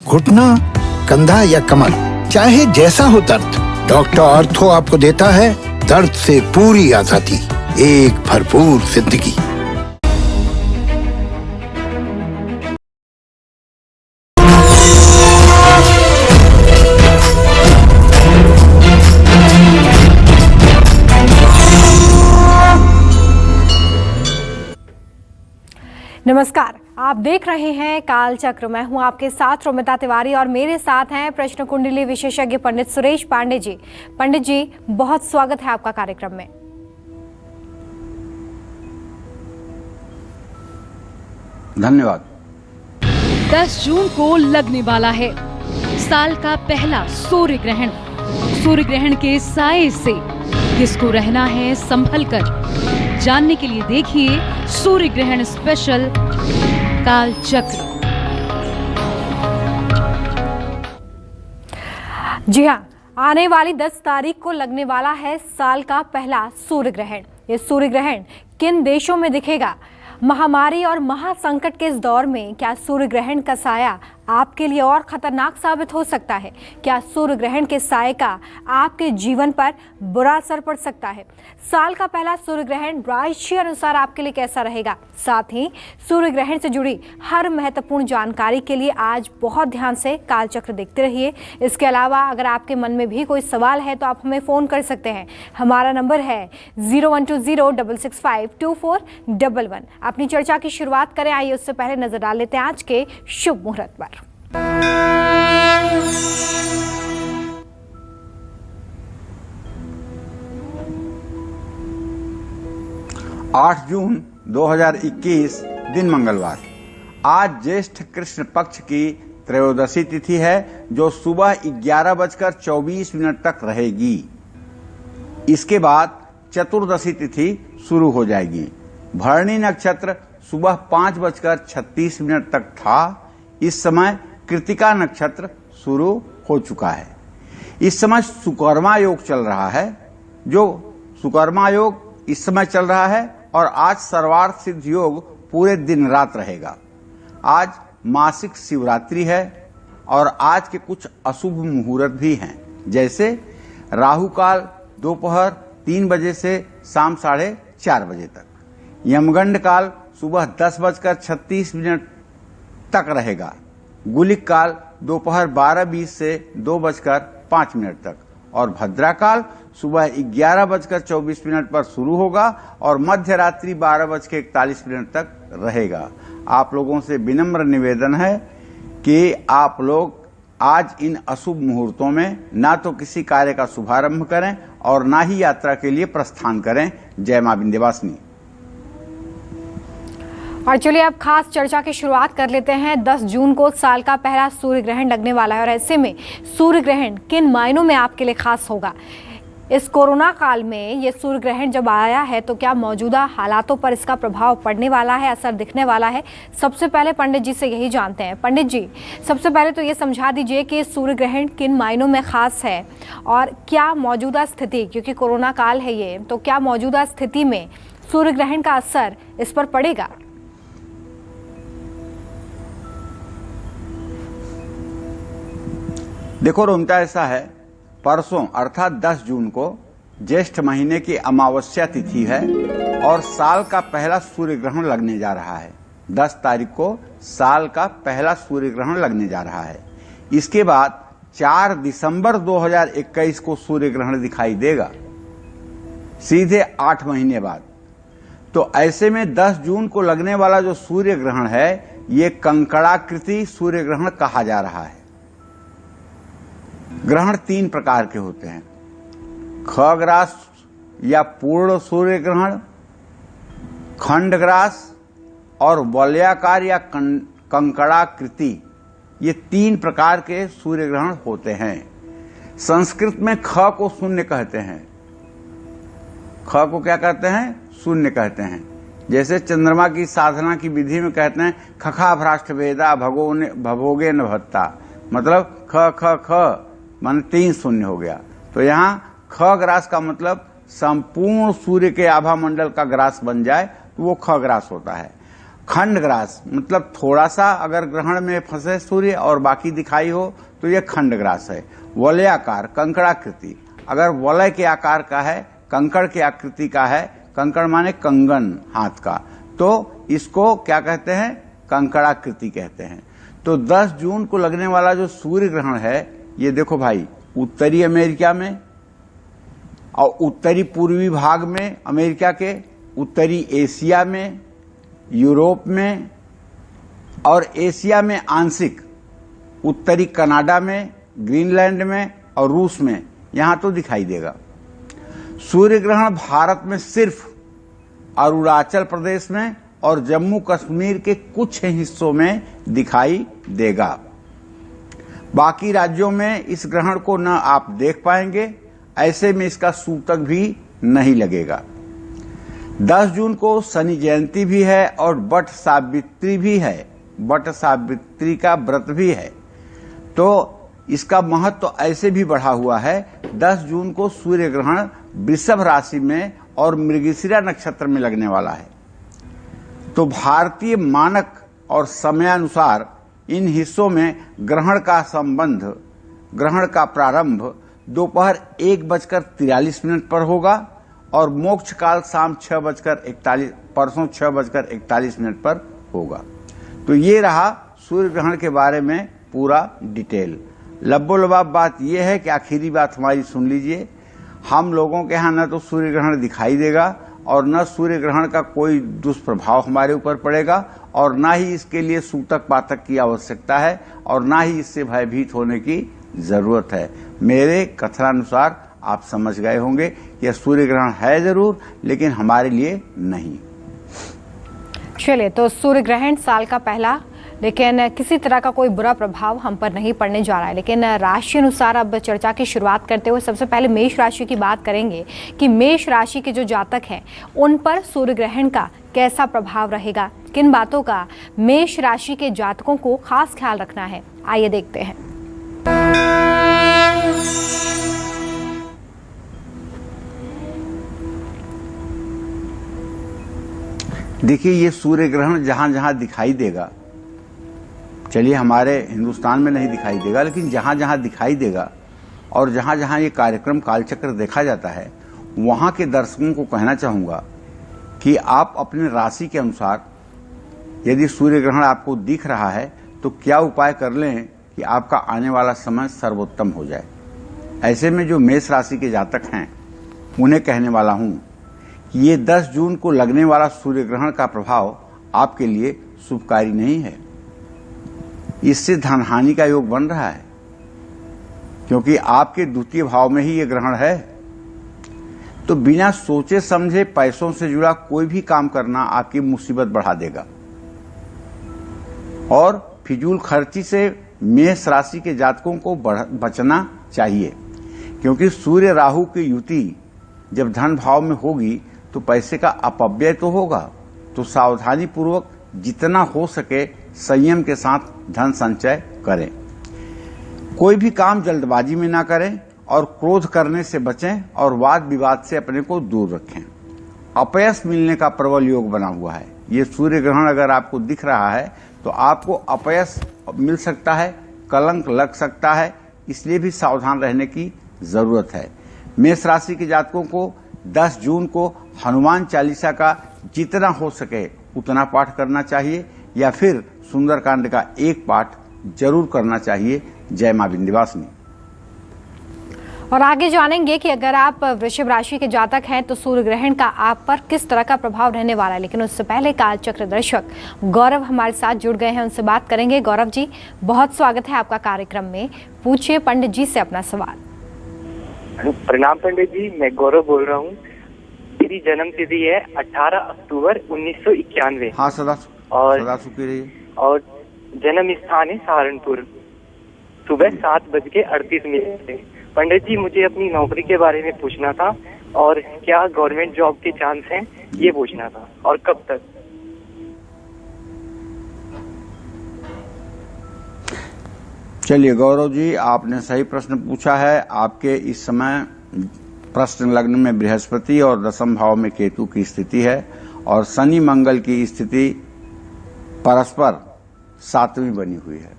घुटना, कंधा या कमर, चाहे जैसा हो दर्द, डॉक्टर ऑर्थो आपको देता है दर्द से पूरी आजादी, एक भरपूर जिंदगी। नमस्कार, आप देख रहे हैं कालचक्र। मैं हूं आपके साथ रोमिता तिवारी और मेरे साथ हैं प्रश्न कुंडली विशेषज्ञ पंडित सुरेश पांडे जी। पंडित जी, बहुत स्वागत है आपका कार्यक्रम में। धन्यवाद। 10 जून को लगने वाला है साल का पहला सूर्य ग्रहण। सूर्य ग्रहण के साए से किसको रहना है संभल कर, जानने के लिए देखिए सूर्य ग्रहण स्पेशल कालचक्र। जी हाँ, आने वाली 10 तारीख को लगने वाला है साल का पहला सूर्य ग्रहण। ये सूर्य ग्रहण किन देशों में दिखेगा? महामारी और महासंकट के इस दौर में क्या सूर्य ग्रहण का साया आपके लिए और खतरनाक साबित हो सकता है? क्या सूर्य ग्रहण के साये का आपके जीवन पर बुरा असर पड़ सकता है? साल का पहला सूर्य ग्रहण राशि अनुसार आपके लिए कैसा रहेगा? साथ ही सूर्य ग्रहण से जुड़ी हर महत्वपूर्ण जानकारी के लिए आज बहुत ध्यान से कालचक्र देखते रहिए। इसके अलावा अगर आपके मन में भी कोई सवाल है तो आप हमें फ़ोन कर सकते हैं। हमारा नंबर है 0120665241। अपनी चर्चा की शुरुआत करें। आइए उससे पहले नजर डाल लेते हैं आज के शुभ मुहूर्त पर। 8 जून 2021 दिन मंगलवार। आज ज्येष्ठ कृष्ण पक्ष की त्रयोदशी तिथि है जो सुबह 11:24 तक रहेगी। इसके बाद चतुर्दशी तिथि शुरू हो जाएगी। भरणी नक्षत्र सुबह 5:36 तक था। इस समय कृतिका नक्षत्र शुरू हो चुका है। इस समय सुकर्मा योग चल रहा है। जो सुकर्मा योग इस समय चल रहा है और आज सर्वार्थ सिद्ध योग पूरे दिन रात रहेगा। आज मासिक शिवरात्रि है और आज के कुछ अशुभ मुहूर्त भी हैं, जैसे राहु काल दोपहर 3 बजे से शाम 4:30 बजे तक, यमगंड काल सुबह 10:36 तक रहेगा, गुलिक काल दोपहर 12:20 से 2:05 तक और भद्रा काल सुबह 11:24 पर शुरू होगा और मध्य रात्रि 12:41 तक रहेगा। आप लोगों से विनम्र निवेदन है कि आप लोग आज इन अशुभ मुहूर्तों में ना तो किसी कार्य का शुभारंभ करें और ना ही यात्रा के लिए प्रस्थान करें। जय मां विंध्यवासिनी। और चलिए अब खास चर्चा की शुरुआत कर लेते हैं। 10 जून को साल का पहला सूर्य ग्रहण लगने वाला है और ऐसे में सूर्य ग्रहण किन मायनों में आपके लिए खास होगा? इस कोरोना काल में ये सूर्य ग्रहण जब आया है तो क्या मौजूदा हालातों पर इसका प्रभाव पड़ने वाला है, असर दिखने वाला है? सबसे पहले पंडित जी से यही जानते हैं। पंडित जी, सबसे पहले तो ये समझा दीजिए कि सूर्य ग्रहण किन मायनों में खास है और क्या मौजूदा स्थिति, क्योंकि कोरोना काल है ये, तो क्या मौजूदा स्थिति में सूर्य ग्रहण का असर इस पर पड़ेगा? देखो रोमिता, ऐसा है, परसों अर्थात 10 जून को ज्येष्ठ महीने की अमावस्या तिथि है और साल का पहला सूर्य ग्रहण लगने जा रहा है। 10 तारीख को साल का पहला सूर्य ग्रहण लगने जा रहा है। इसके बाद 4 दिसंबर 2021 को सूर्य ग्रहण दिखाई देगा, सीधे 8 महीने बाद। तो ऐसे में 10 जून को लगने वाला जो सूर्य ग्रहण है ये कंकड़ाकृति सूर्य ग्रहण कहा जा रहा है। ग्रहण 3 प्रकार के होते हैं: खग्रास या पूर्ण सूर्य ग्रहण, खंडग्रास और वलयाकार या कंकड़ाकृति। ये 3 प्रकार के सूर्य ग्रहण होते हैं। संस्कृत में ख को शून्य कहते हैं। ख को क्या कहते हैं? शून्य कहते हैं। जैसे चंद्रमा की साधना की विधि में कहते हैं खखा भ्राष्ट वेदा भभोगे न भत्ता, मतलब ख ख ख मान 3 शून्य हो गया। तो यहाँ ख ग्रास का मतलब संपूर्ण सूर्य के आभा मंडल का ग्रास बन जाए तो वो ख ग्रास होता है। खंड ग्रास मतलब थोड़ा सा अगर ग्रहण में फंसे सूर्य और बाकी दिखाई हो तो यह खंड ग्रास है। वलयाकार कंकड़ाकृति, अगर वलय के आकार का है, कंकड़ के आकृति का है, कंकड़ माने कंगन हाथ का, तो इसको क्या कहते हैं? कंकड़ाकृति कहते हैं। तो 10 जून को लगने वाला जो सूर्य ग्रहण है, ये देखो भाई, उत्तरी अमेरिका में और उत्तरी पूर्वी भाग में अमेरिका के, उत्तरी एशिया में, यूरोप में और एशिया में आंशिक, उत्तरी कनाडा में, ग्रीनलैंड में और रूस में, यहां तो दिखाई देगा। सूर्य ग्रहण भारत में सिर्फ अरुणाचल प्रदेश में और जम्मू कश्मीर के कुछ हिस्सों में दिखाई देगा। बाकी राज्यों में इस ग्रहण को न आप देख पाएंगे, ऐसे में इसका सूतक भी नहीं लगेगा। 10 जून को शनि जयंती भी है और बट सावित्री भी है, बट सावित्री का व्रत भी है। तो इसका महत्व तो ऐसे भी बढ़ा हुआ है। 10 जून को सूर्य ग्रहण वृषभ राशि में और मृगशिरा नक्षत्र में लगने वाला है। तो भारतीय मानक और समयानुसार इन हिस्सों में ग्रहण का संबंध, ग्रहण का प्रारंभ दोपहर 1:43 पर होगा और मोक्ष काल शाम 6:41, परसों 6:41 पर होगा। तो ये रहा सूर्य ग्रहण के बारे में पूरा डिटेल। लब्बो-लबाब बात यह है कि आखिरी बात हमारी सुन लीजिए, हम लोगों के यहाँ न तो सूर्य ग्रहण दिखाई देगा और न सूर्य ग्रहण का कोई दुष्प्रभाव हमारे ऊपर पड़ेगा और न ही इसके लिए सूतक पातक की आवश्यकता है और न ही इससे भयभीत होने की जरूरत है। मेरे कथनानुसार आप समझ गए होंगे कि सूर्य ग्रहण है जरूर, लेकिन हमारे लिए नहीं। चलिए, तो सूर्य ग्रहण साल का पहला, लेकिन किसी तरह का कोई बुरा प्रभाव हम पर नहीं पड़ने जा रहा है। लेकिन राशि अनुसार अब चर्चा की शुरुआत करते हुए सबसे पहले मेष राशि की बात करेंगे कि मेष राशि के जो जातक हैं उन पर सूर्य ग्रहण का कैसा प्रभाव रहेगा, किन बातों का मेष राशि के जातकों को खास ख्याल रखना है, आइए देखते हैं। देखिए, ये सूर्य ग्रहण जहां जहां दिखाई देगा, चलिए हमारे हिंदुस्तान में नहीं दिखाई देगा, लेकिन जहां जहां दिखाई देगा और जहां जहां ये कार्यक्रम कालचक्र देखा जाता है, वहां के दर्शकों को कहना चाहूंगा कि आप अपने राशि के अनुसार यदि सूर्य ग्रहण आपको दिख रहा है तो क्या उपाय कर लें कि आपका आने वाला समय सर्वोत्तम हो जाए। ऐसे में जो मेष राशि के जातक हैं उन्हें कहने वाला हूं कि ये 10 जून को लगने वाला सूर्य ग्रहण का प्रभाव आपके लिए शुभकारी नहीं है। इससे धन हानि का योग बन रहा है, क्योंकि आपके द्वितीय भाव में ही ये ग्रहण है। तो बिना सोचे समझे पैसों से जुड़ा कोई भी काम करना आपकी मुसीबत बढ़ा देगा और फिजूल खर्ची से मेष राशि के जातकों को बचना चाहिए, क्योंकि सूर्य राहु की युति जब धन भाव में होगी तो पैसे का अपव्यय तो होगा। तो सावधानी पूर्वक जितना हो सके संयम के साथ धन संचय करें। कोई भी काम जल्दबाजी में ना करें और क्रोध करने से बचें और वाद विवाद से अपने को दूर रखें। अपयश मिलने का प्रबल योग बना हुआ है। ये सूर्य ग्रहण अगर आपको दिख रहा है तो आपको अपयश मिल सकता है, कलंक लग सकता है, इसलिए भी सावधान रहने की जरूरत है। मेष राशि के जातकों को 10 जून को हनुमान चालीसा का जितना हो सके उतना पाठ करना चाहिए या फिर सुंदरकांड का एक पाठ जरूर करना चाहिए। जय मां विंध्यवासिनी। और आगे जानेंगे कि अगर आप वृषभ राशि के जातक हैं तो सूर्य ग्रहण का आप पर किस तरह का प्रभाव रहने वाला है। लेकिन उससे पहले कालचक्र दर्शक गौरव हमारे साथ जुड़ गए हैं, उनसे बात करेंगे। गौरव जी, बहुत स्वागत है आपका कार्यक्रम में। पूछिए पंडित जी से अपना सवाल। प्रणाम पंडित जी, मैं गौरव बोल रहा हूँ। मेरी जन्म तिथि है 18 अक्टूबर 1991। हाँ, सदा सुखी रहिए। और जन्म स्थान है सहारनपुर। सुबह 7:38 पंडित जी, मुझे अपनी नौकरी के बारे में पूछना था और क्या गवर्नमेंट जॉब के चांस हैं ये पूछना था, और कब तक। चलिए गौरव जी, आपने सही प्रश्न पूछा है। आपके इस समय प्रश्न लग्न में बृहस्पति और दशम भाव में केतु की स्थिति है और शनि मंगल की स्थिति परस्पर सातवीं बनी हुई है।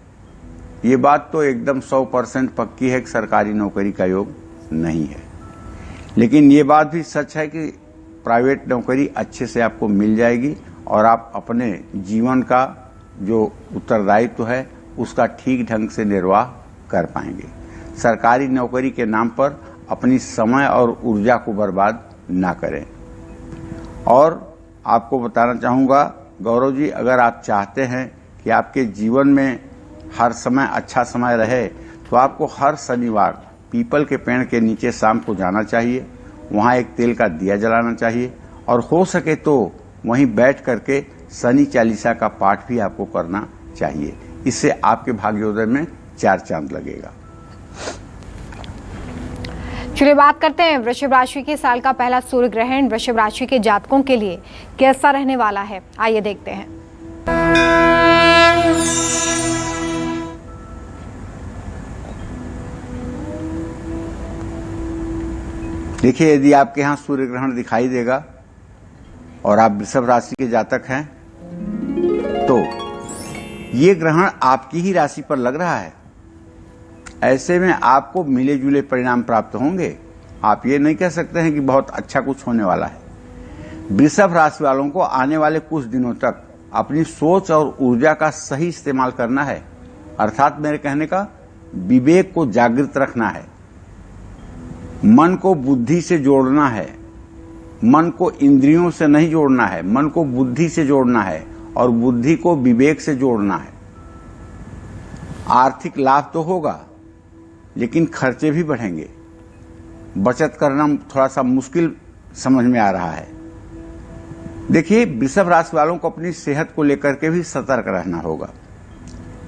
ये बात तो एकदम 100% पक्की है कि सरकारी नौकरी का योग नहीं है, लेकिन ये बात भी सच है कि प्राइवेट नौकरी अच्छे से आपको मिल जाएगी और आप अपने जीवन का जो उत्तरदायित्व है उसका ठीक ढंग से निर्वाह कर पाएंगे। सरकारी नौकरी के नाम पर अपनी समय और ऊर्जा को बर्बाद ना करें। और आपको बताना चाहूंगा गौरव जी, अगर आप चाहते हैं कि आपके जीवन में हर समय अच्छा समय रहे तो आपको हर शनिवार पीपल के पेड़ के नीचे शाम को जाना चाहिए। वहां एक तेल का दिया जलाना चाहिए और हो सके तो वहीं बैठ करके शनि चालीसा का पाठ भी आपको करना चाहिए। इससे आपके भाग्योदय में 4 चांद लगेगा। चलिए बात करते हैं वृषभ राशि के साल का पहला सूर्य ग्रहण वृषभ राशि के जातकों के लिए कैसा रहने वाला है, आइए देखते हैं। देखिए, यदि आपके यहां सूर्य ग्रहण दिखाई देगा और आप वृषभ राशि के जातक हैं तो ये ग्रहण आपकी ही राशि पर लग रहा है। ऐसे में आपको मिले जुले परिणाम प्राप्त होंगे। आप ये नहीं कह सकते हैं कि बहुत अच्छा कुछ होने वाला है। वृषभ राशि वालों को आने वाले कुछ दिनों तक अपनी सोच और ऊर्जा का सही इस्तेमाल करना है, अर्थात मेरे कहने का विवेक को जागृत रखना है। मन को बुद्धि से जोड़ना है, मन को इंद्रियों से नहीं जोड़ना है, मन को बुद्धि से जोड़ना है और बुद्धि को विवेक से जोड़ना है। आर्थिक लाभ तो होगा लेकिन खर्चे भी बढ़ेंगे। बचत करना थोड़ा सा मुश्किल समझ में आ रहा है। देखिए, वृषभ राशि वालों को अपनी सेहत को लेकर के भी सतर्क रहना होगा।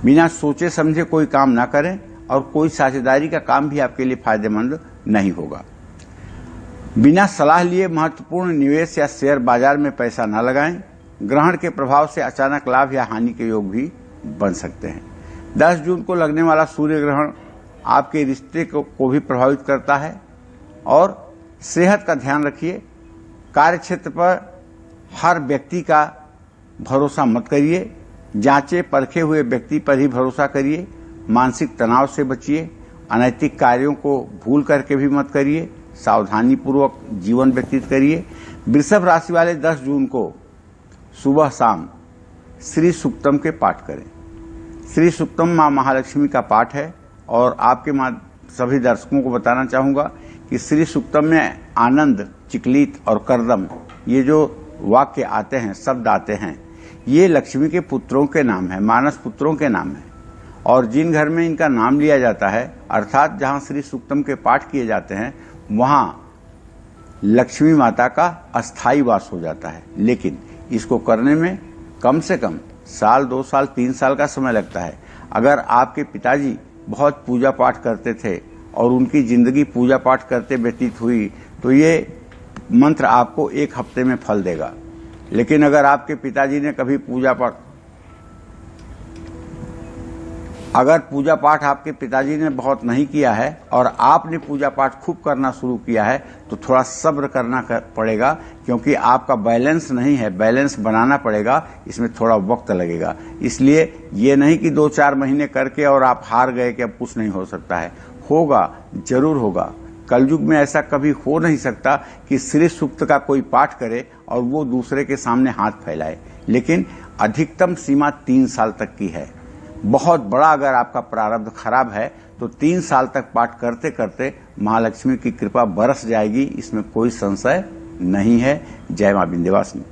बिना सोचे समझे कोई काम ना करें और कोई साझेदारी का काम भी आपके लिए फायदेमंद नहीं होगा। बिना सलाह लिए महत्वपूर्ण निवेश या शेयर बाजार में पैसा न लगाएं। ग्रहण के प्रभाव से अचानक लाभ या हानि के योग भी बन सकते हैं। 10 जून को लगने वाला सूर्य ग्रहण आपके रिश्ते को भी प्रभावित करता है और सेहत का ध्यान रखिए। कार्यक्षेत्र पर हर व्यक्ति का भरोसा मत करिए। जांचे परखे हुए व्यक्ति पर ही भरोसा करिए। मानसिक तनाव से बचिए। अनैतिक कार्यों को भूल करके भी मत करिए। सावधानी पूर्वक जीवन व्यतीत करिए। वृषभ राशि वाले 10 जून को सुबह शाम श्री सूक्तम के पाठ करें। श्री सूक्तम मां महालक्ष्मी का पाठ है और आपके सभी दर्शकों को बताना चाहूंगा कि श्री सूक्तम में आनंद, चिकलित और करदम ये जो वाक्य आते हैं, शब्द आते हैं, ये लक्ष्मी के पुत्रों के नाम है, मानस पुत्रों के नाम है। और जिन घर में इनका नाम लिया जाता है, अर्थात जहां श्री सूक्तम के पाठ किए जाते हैं, वहां लक्ष्मी माता का अस्थायी वास हो जाता है। लेकिन इसको करने में कम से कम साल, 2 साल, 3 साल का समय लगता है। अगर आपके पिताजी बहुत पूजा पाठ करते थे और उनकी जिंदगी पूजा पाठ करते व्यतीत हुई तो ये मंत्र आपको 1 हफ्ते में फल देगा। लेकिन अगर आपके पिताजी ने कभी पूजा पाठ आपके पिताजी ने बहुत नहीं किया है और आपने पूजा पाठ खूब करना शुरू किया है तो थोड़ा सब्र करना पड़ेगा, क्योंकि आपका बैलेंस नहीं है, बैलेंस बनाना पड़ेगा। इसमें थोड़ा वक्त लगेगा। इसलिए ये नहीं कि 2-4 महीने करके और आप हार गए कि अब कुछ नहीं हो सकता है। होगा, जरूर होगा। कलयुग में ऐसा कभी हो नहीं सकता कि श्री सूक्त का कोई पाठ करे और वो दूसरे के सामने हाथ फैलाए। लेकिन अधिकतम सीमा 3 साल तक की है। बहुत बड़ा अगर आपका प्रारब्ध खराब है तो 3 साल तक पाठ करते करते महालक्ष्मी की कृपा बरस जाएगी, इसमें कोई संशय नहीं है। जय मां विंध्यवासिनी।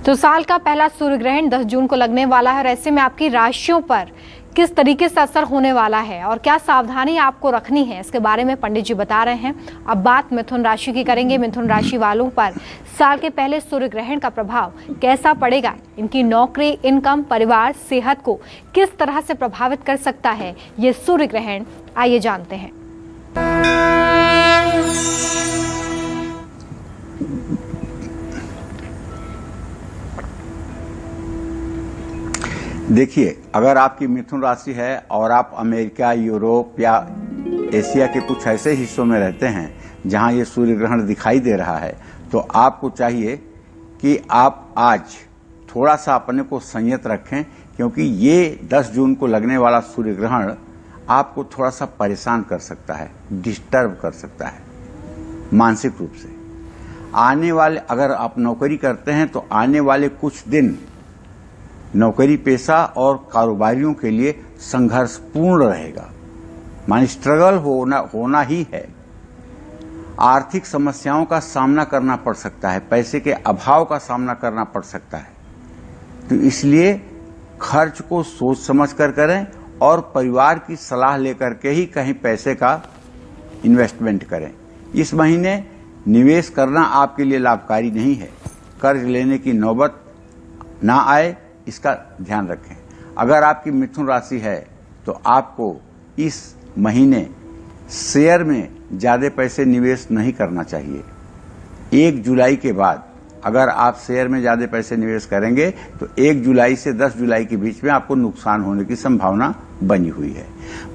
तो साल का पहला सूर्य ग्रहण 10 जून को लगने वाला है और ऐसे में आपकी राशियों पर किस तरीके से असर होने वाला है और क्या सावधानी आपको रखनी है, इसके बारे में पंडित जी बता रहे हैं। अब बात मिथुन राशि की करेंगे। मिथुन राशि वालों पर साल के पहले सूर्य ग्रहण का प्रभाव कैसा पड़ेगा, इनकी नौकरी, इनकम, परिवार, सेहत को किस तरह से प्रभावित कर सकता है ये सूर्य ग्रहण, आइए जानते हैं। देखिए, अगर आपकी मिथुन राशि है और आप अमेरिका, यूरोप या एशिया के कुछ ऐसे हिस्सों में रहते हैं जहां ये सूर्य ग्रहण दिखाई दे रहा है, तो आपको चाहिए कि आप आज थोड़ा सा अपने को संयत रखें, क्योंकि ये 10 जून को लगने वाला सूर्य ग्रहण आपको थोड़ा सा परेशान कर सकता है, डिस्टर्ब कर सकता है मानसिक रूप से। आने वाले, अगर आप नौकरी करते हैं तो आने वाले कुछ दिन नौकरी पेशा और कारोबारियों के लिए संघर्षपूर्ण रहेगा, माने स्ट्रगल होना ही है। आर्थिक समस्याओं का सामना करना पड़ सकता है, पैसे के अभाव का सामना करना पड़ सकता है। तो इसलिए खर्च को सोच समझ कर करें और परिवार की सलाह लेकर के ही कहीं पैसे का इन्वेस्टमेंट करें। इस महीने निवेश करना आपके लिए लाभकारी नहीं है। कर्ज लेने की नौबत ना आए, इसका ध्यान रखें। अगर आपकी मिथुन राशि है तो आपको इस महीने शेयर में ज्यादा पैसे निवेश नहीं करना चाहिए। 1 जुलाई के बाद अगर आप शेयर में ज्यादा पैसे निवेश करेंगे तो 1 जुलाई से 10 जुलाई के बीच में आपको नुकसान होने की संभावना बनी हुई है।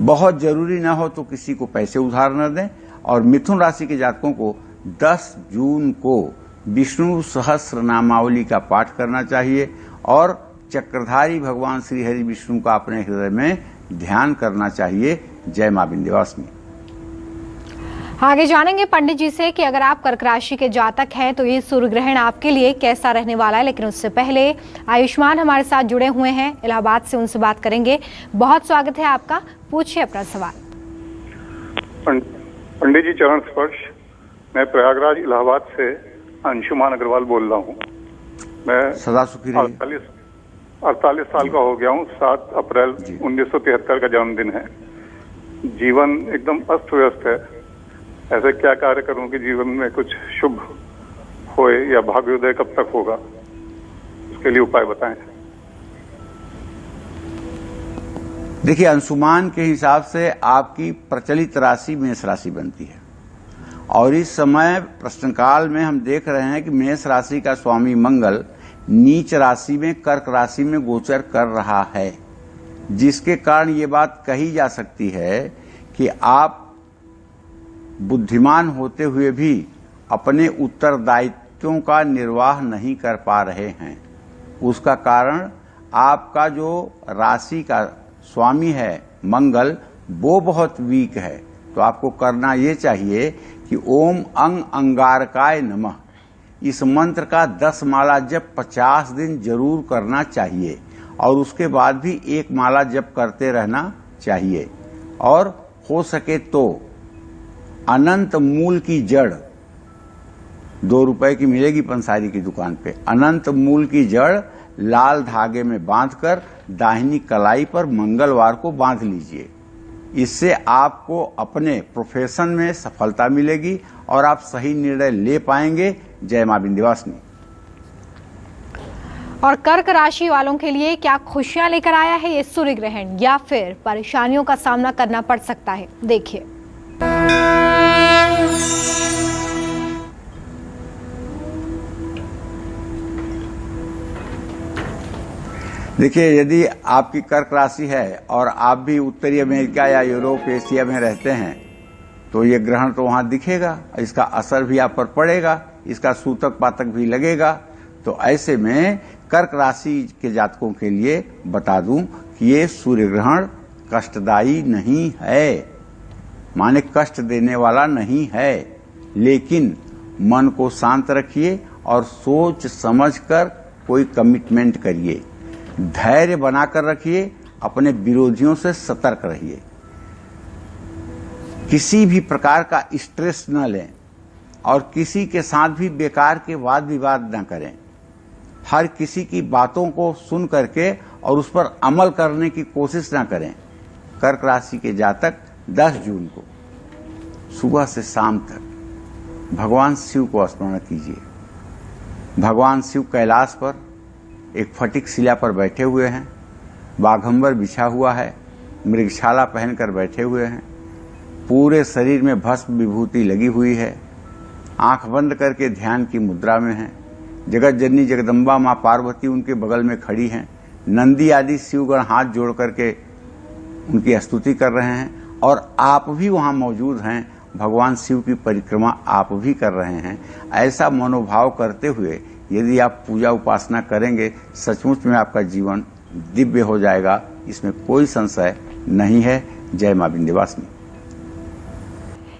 बहुत जरूरी ना हो तो किसी को पैसे उधार न दें। और मिथुन राशि के जातकों को 10 जून को विष्णु सहस्त्र नामावली का पाठ करना चाहिए और चक्रधारी भगवान श्री हरि विष्णु का अपने हृदय में ध्यान करना चाहिए। जय मां विंध्यवासिनी। आगे जानेंगे पंडित जी से कि अगर आप कर्क राशि के जातक हैं तो ये सूर्य ग्रहण आपके लिए कैसा रहने वाला है। लेकिन उससे पहले आयुष्मान हमारे साथ जुड़े हुए हैं इलाहाबाद से, उनसे बात करेंगे। बहुत स्वागत है आपका, पूछिए अपना सवाल। पंडित जी चरण स्पर्श। मैं प्रयागराज इलाहाबाद से अंशुमान अग्रवाल बोल रहा हूँ। मैं सदा सुखी रहिए। 48 साल का हो गया हूँ। 7 अप्रैल 1973 का जन्मदिन है। जीवन एकदम अस्त व्यस्त है। ऐसे क्या कार्य करूं कि जीवन में कुछ शुभ होए या भाग्योदय कब तक होगा, उसके लिए उपाय बताएं। देखिए, अंशुमान के हिसाब से आपकी प्रचलित राशि मेष राशि बनती है और इस समय प्रश्नकाल में हम देख रहे हैं कि मेष राशि का स्वामी मंगल नीच राशि में कर्क राशि में गोचर कर रहा है, जिसके कारण ये बात कही जा सकती है कि आप बुद्धिमान होते हुए भी अपने उत्तरदायित्वों का निर्वाह नहीं कर पा रहे हैं। उसका कारण आपका जो राशि का स्वामी है मंगल, वो बहुत वीक है। तो आपको करना ये चाहिए कि ओम अंग अंगारकाय नमः, इस मंत्र का 10 माला जप 50 दिन जरूर करना चाहिए और उसके बाद भी 1 माला जप करते रहना चाहिए। और हो सके तो अनंत मूल की जड़ 2 रुपए की मिलेगी पंसारी की दुकान पे। अनंत मूल की जड़ लाल धागे में बांधकर दाहिनी कलाई पर मंगलवार को बांध लीजिए। इससे आपको अपने प्रोफेशन में सफलता मिलेगी और आप सही निर्णय ले पाएंगे। जय मां विंध्यवासिनी। और कर्क राशि वालों के लिए क्या खुशियां लेकर आया है ये सूर्य ग्रहण, या फिर परेशानियों का सामना करना पड़ सकता है? देखिए। देखिए, यदि आपकी कर्क राशि है और आप भी उत्तरी अमेरिका या यूरोप एशिया में रहते हैं तो ये ग्रहण तो वहां दिखेगा, इसका असर भी आप पर पड़ेगा, इसका सूतक पातक भी लगेगा। तो ऐसे में कर्क राशि के जातकों के लिए बता दूं कि ये सूर्य ग्रहण कष्टदायी नहीं है, माने कष्ट देने वाला नहीं है। लेकिन मन को शांत रखिए और सोच समझकर कोई कमिटमेंट करिए। धैर्य बनाकर रखिए, अपने विरोधियों से सतर्क रहिए। किसी भी प्रकार का स्ट्रेस न लें और किसी के साथ भी बेकार के वाद विवाद न करें। हर किसी की बातों को सुन करके और उस पर अमल करने की कोशिश न करें। कर्क राशि के जातक 10 जून को सुबह से शाम तक भगवान शिव को स्मरण कीजिए। भगवान शिव कैलाश पर एक फटिक शिला पर बैठे हुए हैं, बाघंबर बिछा हुआ है, मृगशाला पहनकर बैठे हुए हैं, पूरे शरीर में भस्म विभूति लगी हुई है, आंख बंद करके ध्यान की मुद्रा में हैं। जगत जननी जगदम्बा मां पार्वती उनके बगल में खड़ी हैं। नंदी आदि शिवगण हाथ जोड़ करके उनकी स्तुति कर रहे हैं और आप भी वहां मौजूद हैं। भगवान शिव की परिक्रमा आप भी कर रहे हैं। ऐसा मनोभाव करते हुए यदि आप पूजा उपासना करेंगे सचमुच में आपका जीवन दिव्य हो जाएगा, इसमें कोई संशय नहीं है। जय मां विंध्यवासिनी।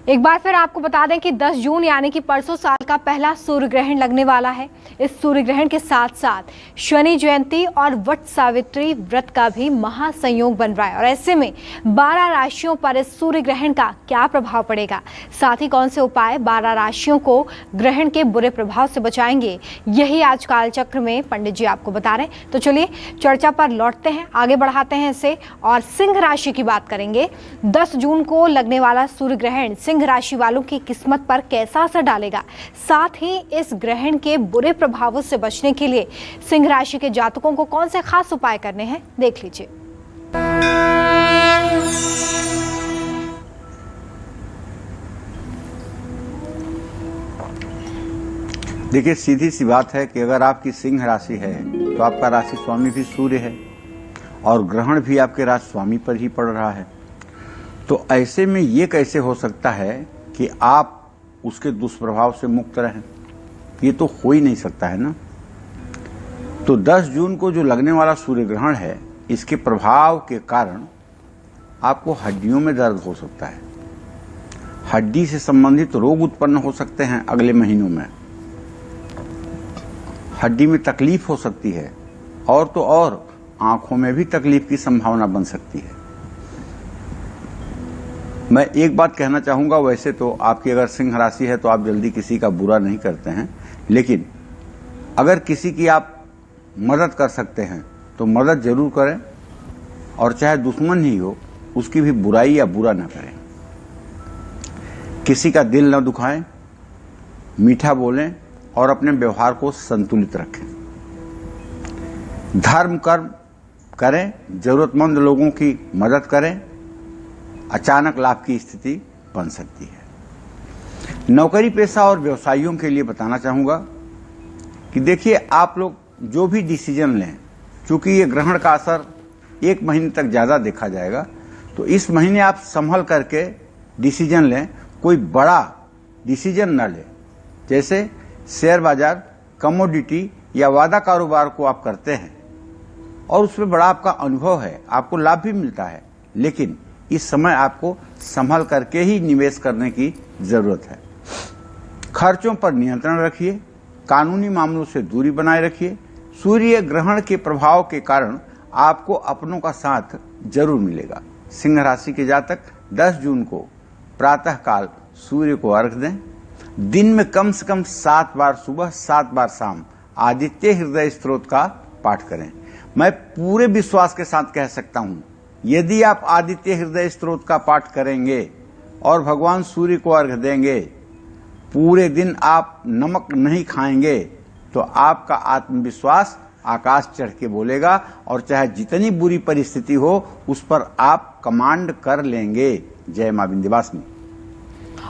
एक बार फिर आपको बता दें कि 10 जून यानी कि परसों साल का पहला सूर्य ग्रहण लगने वाला है। इस सूर्य ग्रहण के साथ साथ शनि जयंती और वट सावित्री व्रत का भी महासंयोग बन रहा है और ऐसे में 12 राशियों पर इस सूर्य ग्रहण का क्या प्रभाव पड़ेगा, साथ ही कौन से उपाय 12 राशियों को ग्रहण के बुरे प्रभाव से बचाएंगे, यही आज कालचक्र में पंडित जी आपको बता रहे हैं। तो चलिए चर्चा पर लौटते हैं, आगे बढ़ाते हैं इसे और सिंह राशि की बात करेंगे। 10 जून को लगने वाला सूर्य ग्रहण सिंह राशि वालों की किस्मत पर कैसा असर डालेगा, साथ ही इस ग्रहण के बुरे प्रभावों से बचने के लिए सिंह राशि के जातकों को कौन से खास उपाय करने हैं, देख लीजिए। देखिए, सीधी सी बात है कि अगर आपकी सिंह राशि है तो आपका राशि स्वामी भी सूर्य है और ग्रहण भी आपके राशि स्वामी पर ही पड़ रहा है। तो ऐसे में ये कैसे हो सकता है कि आप उसके दुष्प्रभाव से मुक्त रहें? ये तो हो ही नहीं सकता है ना। तो 10 जून को जो लगने वाला सूर्य ग्रहण है, इसके प्रभाव के कारण आपको हड्डियों में दर्द हो सकता है, हड्डी से संबंधित रोग उत्पन्न हो सकते हैं अगले महीनों में, हड्डी में तकलीफ हो सकती है और तो और आंखों में भी तकलीफ की संभावना बन सकती है। मैं एक बात कहना चाहूंगा, वैसे तो आपकी अगर सिंह राशि है तो आप जल्दी किसी का बुरा नहीं करते हैं, लेकिन अगर किसी की आप मदद कर सकते हैं तो मदद जरूर करें और चाहे दुश्मन ही हो उसकी भी बुराई या बुरा न करें। किसी का दिल न दुखाएं, मीठा बोलें और अपने व्यवहार को संतुलित रखें। धर्म कर्म करें, जरूरतमंद लोगों की मदद करें, अचानक लाभ की स्थिति बन सकती है। नौकरी पेशा और व्यवसायियों के लिए बताना चाहूंगा कि देखिए, आप लोग जो भी डिसीजन लें, चूंकि ये ग्रहण का असर 1 महीने तक ज्यादा देखा जाएगा, तो इस महीने आप संभल करके डिसीजन लें, कोई बड़ा डिसीजन न लें। जैसे शेयर बाजार, कमोडिटी या वादा कारोबार को आप करते हैं और उसमें बड़ा आपका अनुभव है, आपको लाभ भी मिलता है, लेकिन इस समय आपको संभल करके ही निवेश करने की जरूरत है। खर्चों पर नियंत्रण रखिए, कानूनी मामलों से दूरी बनाए रखिए। सूर्य ग्रहण के प्रभाव के कारण आपको अपनों का साथ जरूर मिलेगा। सिंह राशि के जातक 10 जून को प्रातः काल सूर्य को अर्घ दें। दिन में कम से कम 7 बार सुबह, 7 बार शाम आदित्य हृदय स्तोत्र का पाठ करें। मैं पूरे विश्वास के साथ कह सकता हूं, यदि आप आदित्य हृदय स्तोत्र का पाठ करेंगे और भगवान सूर्य को अर्घ देंगे, पूरे दिन आप नमक नहीं खाएंगे, तो आपका आत्मविश्वास आकाश चढ़ के बोलेगा और चाहे जितनी बुरी परिस्थिति हो उस पर आप कमांड कर लेंगे। जय मां विंध्यवासिनी।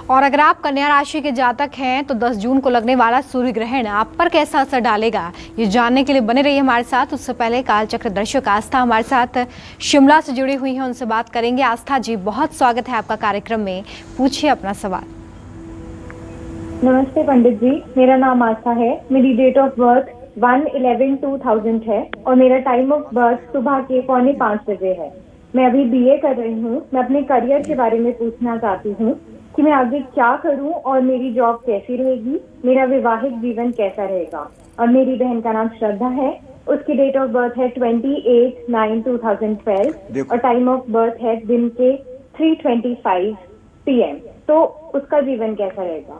और अगर आप कन्या राशि के जातक हैं तो 10 जून को लगने वाला सूर्य ग्रहण आप पर कैसा असर डालेगा, ये जानने के लिए बने रहिए हमारे साथ। उससे पहले कालचक्र दर्शक आस्था हमारे साथ शिमला से जुड़ी हुई हैं, उनसे बात करेंगे। आस्था जी, बहुत स्वागत है आपका कार्यक्रम में, पूछिए अपना सवाल। नमस्ते पंडित जी, मेरा नाम आस्था है। मेरी डेट ऑफ बर्थ 1/11/2000 है और मेरा टाइम ऑफ बर्थ सुबह के 4:45 बजे है। मैं अभी BA कर रही हूँ। मैं अपने करियर के बारे में पूछना चाहती हूँ कि मैं आगे क्या करूं और मेरी जॉब कैसी रहेगी, मेरा वैवाहिक जीवन कैसा रहेगा। और मेरी बहन का नाम श्रद्धा है, उसकी डेट ऑफ बर्थ है 28/9/2012 और टाइम ऑफ बर्थ है दिन के 3:25 PM। तो उसका जीवन कैसा रहेगा?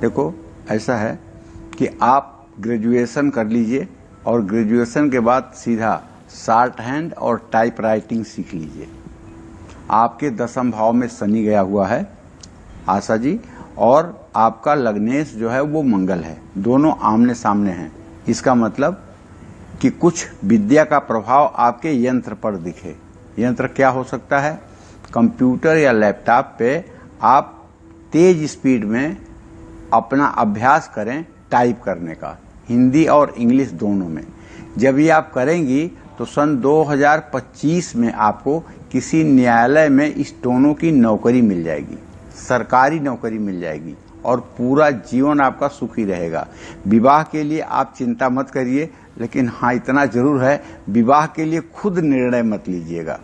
देखो, ऐसा है कि आप ग्रेजुएशन कर लीजिए और ग्रेजुएशन के बाद सीधा शॉर्ट हैंड और टाइप राइटिंग सीख लीजिए। आपके 10वें भाव में शनि गया हुआ है आशा जी, और आपका लग्नेश जो है वो मंगल है, दोनों आमने सामने हैं। इसका मतलब कि कुछ विद्या का प्रभाव आपके यंत्र पर दिखे। यंत्र क्या हो सकता है? कंप्यूटर या लैपटॉप पे आप तेज स्पीड में अपना अभ्यास करें टाइप करने का, हिंदी और इंग्लिश दोनों में। जब ये आप करेंगी तो सन 2025 में आपको किसी न्यायालय में स्टोनो की नौकरी मिल जाएगी। सरकारी नौकरी मिल जाएगी और पूरा जीवन आपका सुखी रहेगा। विवाह के लिए आप चिंता मत करिए, लेकिन हाँ इतना जरूर है, विवाह के लिए खुद निर्णय मत लीजिएगा,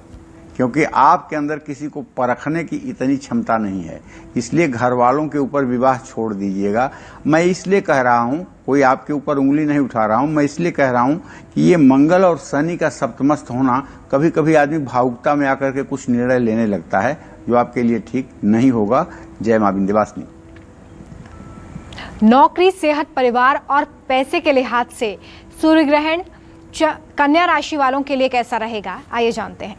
क्योंकि आपके अंदर किसी को परखने की इतनी क्षमता नहीं है। इसलिए घर वालों के ऊपर विवाह छोड़ दीजिएगा। मैं इसलिए कह रहा हूं, कोई आपके ऊपर उंगली नहीं उठा रहा हूं, मैं इसलिए कह रहा हूं कि ये मंगल और शनि का सप्तमस्त होना, कभी कभी आदमी भावुकता में आकर के कुछ निर्णय लेने लगता है जो आपके लिए ठीक नहीं होगा। जय मां विंध्यवासिनी। नौकरी, सेहत, परिवार और पैसे के लिहाज से सूर्य ग्रहण कन्या राशि वालों के लिए कैसा रहेगा, आइए जानते हैं।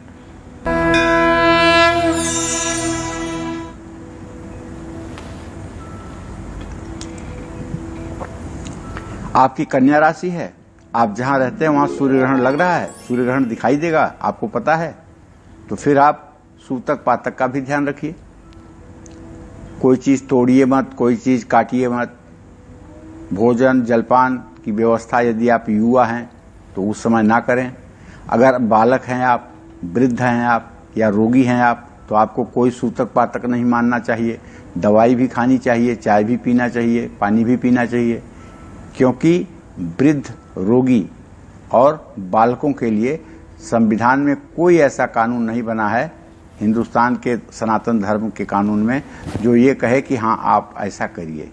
आपकी कन्या राशि है, आप जहां रहते हैं वहां सूर्य ग्रहण लग रहा है, सूर्य ग्रहण दिखाई देगा, आपको पता है, तो फिर आप सूतक पातक का भी ध्यान रखिए। कोई चीज तोड़िए मत, कोई चीज काटिए मत। भोजन जलपान की व्यवस्था यदि आप युवा हैं तो उस समय ना करें। अगर बालक हैं आप, वृद्ध हैं आप या रोगी हैं आप, तो आपको कोई सूतक पातक नहीं मानना चाहिए। दवाई भी खानी चाहिए, चाय भी पीना चाहिए, पानी भी पीना चाहिए, क्योंकि वृद्ध, रोगी और बालकों के लिए संविधान में कोई ऐसा कानून नहीं बना है, हिंदुस्तान के सनातन धर्म के कानून में, जो ये कहे कि हाँ आप ऐसा करिए,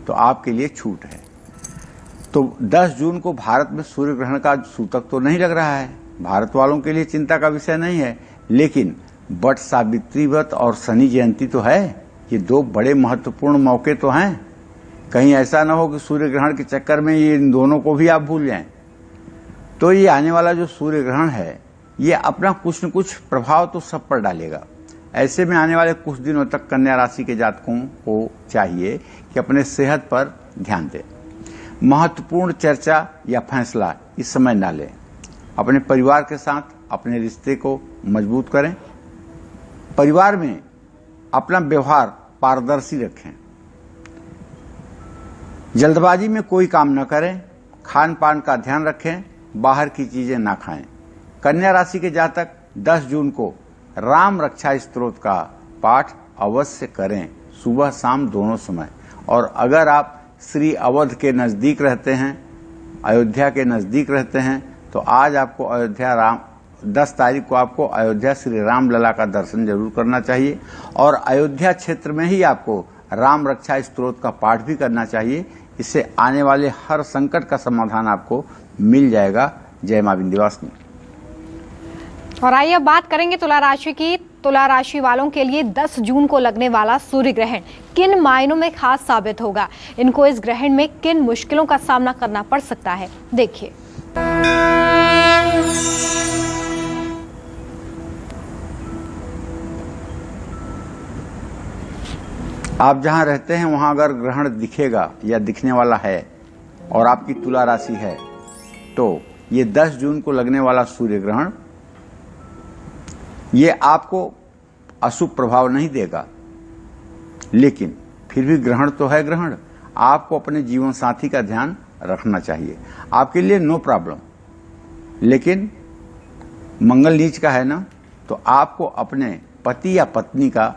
तो आपके लिए छूट है। तो 10 जून को भारत में सूर्य ग्रहण का सूतक तो नहीं लग रहा है, भारत वालों के लिए चिंता का विषय नहीं है, लेकिन बट सावित्री व्रत और शनि जयंती तो है। ये दो बड़े महत्वपूर्ण मौके तो हैं। कहीं ऐसा ना हो कि सूर्य ग्रहण के चक्कर में ये इन दोनों को भी आप भूल जाएं। तो ये आने वाला जो सूर्य ग्रहण है, ये अपना कुछ न कुछ प्रभाव तो सब पर डालेगा। ऐसे में आने वाले कुछ दिनों तक कन्या राशि के जातकों को चाहिए कि अपने सेहत पर ध्यान दें। महत्वपूर्ण चर्चा या फैसला इस समय ना लें। अपने परिवार के साथ अपने रिश्ते को मजबूत करें। परिवार में अपना व्यवहार पारदर्शी रखें। जल्दबाजी में कोई काम न करें। खान पान का ध्यान रखें, बाहर की चीजें ना खाएं। कन्या राशि के जातक 10 जून को राम रक्षा स्तोत्र का पाठ अवश्य करें, सुबह शाम दोनों समय। और अगर आप श्री अवध के नजदीक रहते हैं, अयोध्या के नजदीक रहते हैं, तो आज आपको 10 तारीख को आपको अयोध्या श्री राम लला का दर्शन जरूर करना चाहिए। और अयोध्या क्षेत्र में ही आपको राम रक्षा स्तोत्र का पाठ भी करना चाहिए। इससे आने वाले हर संकट का समाधान आपको मिल जाएगा। जय मां विंध्यवासिनी। और आइए अब बात करेंगे तुला राशि की। तुला राशि वालों के लिए 10 जून को लगने वाला सूर्य ग्रहण किन मायनों में खास साबित होगा, इनको इस ग्रहण में किन मुश्किलों का सामना करना पड़ सकता है, देखिए। आप जहां रहते हैं वहां अगर ग्रहण दिखेगा या दिखने वाला है और आपकी तुला राशि है, तो ये 10 जून को लगने वाला सूर्य ग्रहण ये आपको अशुभ प्रभाव नहीं देगा, लेकिन फिर भी ग्रहण तो है ग्रहण। आपको अपने जीवन साथी का ध्यान रखना चाहिए। आपके लिए नो प्रॉब्लम, लेकिन मंगल नीच का है ना, तो आपको अपने पति या पत्नी का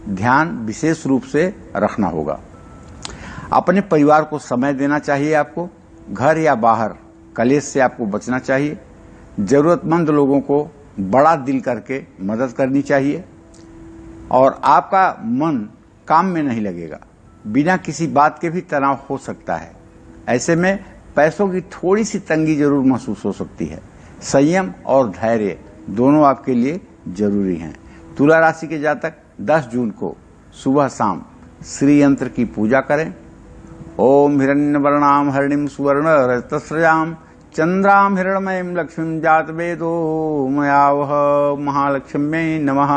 ध्यान विशेष रूप से रखना होगा। अपने परिवार को समय देना चाहिए। आपको घर या बाहर कलेश से आपको बचना चाहिए। जरूरतमंद लोगों को बड़ा दिल करके मदद करनी चाहिए। और आपका मन काम में नहीं लगेगा, बिना किसी बात के भी तनाव हो सकता है। ऐसे में पैसों की थोड़ी सी तंगी जरूर महसूस हो सकती है। संयम और धैर्य दोनों आपके लिए जरूरी हैं। तुला राशि के जातक 10 जून को सुबह शाम श्री यंत्र की पूजा करें। ओम हिरण्यवर्णाम हरिणीम सुवर्ण रजतस्रजाम चंद्राम हिरणमयीं लक्ष्मीं जात वेदो मयावह महालक्ष्म्यै नमः।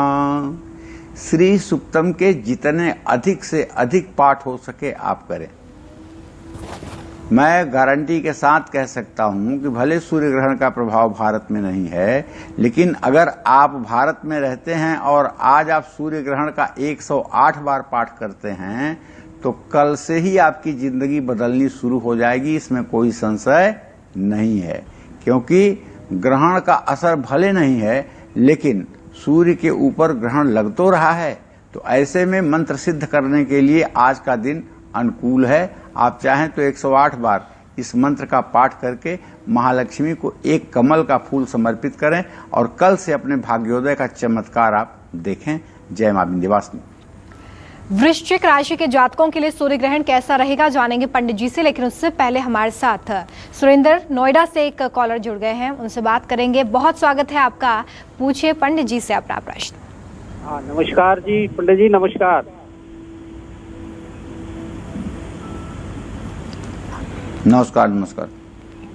श्री सुक्तम के जितने अधिक से अधिक पाठ हो सके आप करें। मैं गारंटी के साथ कह सकता हूं कि भले सूर्य ग्रहण का प्रभाव भारत में नहीं है, लेकिन अगर आप भारत में रहते हैं और आज आप सूर्य ग्रहण का 108 बार पाठ करते हैं, तो कल से ही आपकी जिंदगी बदलनी शुरू हो जाएगी। इसमें कोई संशय नहीं है, क्योंकि ग्रहण का असर भले नहीं है, लेकिन सूर्य के ऊपर ग्रहण लग तो रहा है, तो ऐसे में मंत्र सिद्ध करने के लिए आज का दिन अनुकूल है। आप चाहें तो 108 बार इस मंत्र का पाठ करके महालक्ष्मी को एक कमल का फूल समर्पित करें और कल से अपने भाग्योदय का चमत्कार आप देखें। जय मां विंध्यवासिनी। वृश्चिक राशि के जातकों के लिए सूर्य ग्रहण कैसा रहेगा जानेंगे पंडित जी से, लेकिन उससे पहले हमारे साथ सुरेंद्र नोएडा से एक कॉलर जुड़ गए हैं, उनसे बात करेंगे। बहुत स्वागत है आपका, पूछिए पंडित जी से अपना प्रश्न। हाँ नमस्कार जी पंडित जी, नमस्कार। नमस्कार। नमस्कार।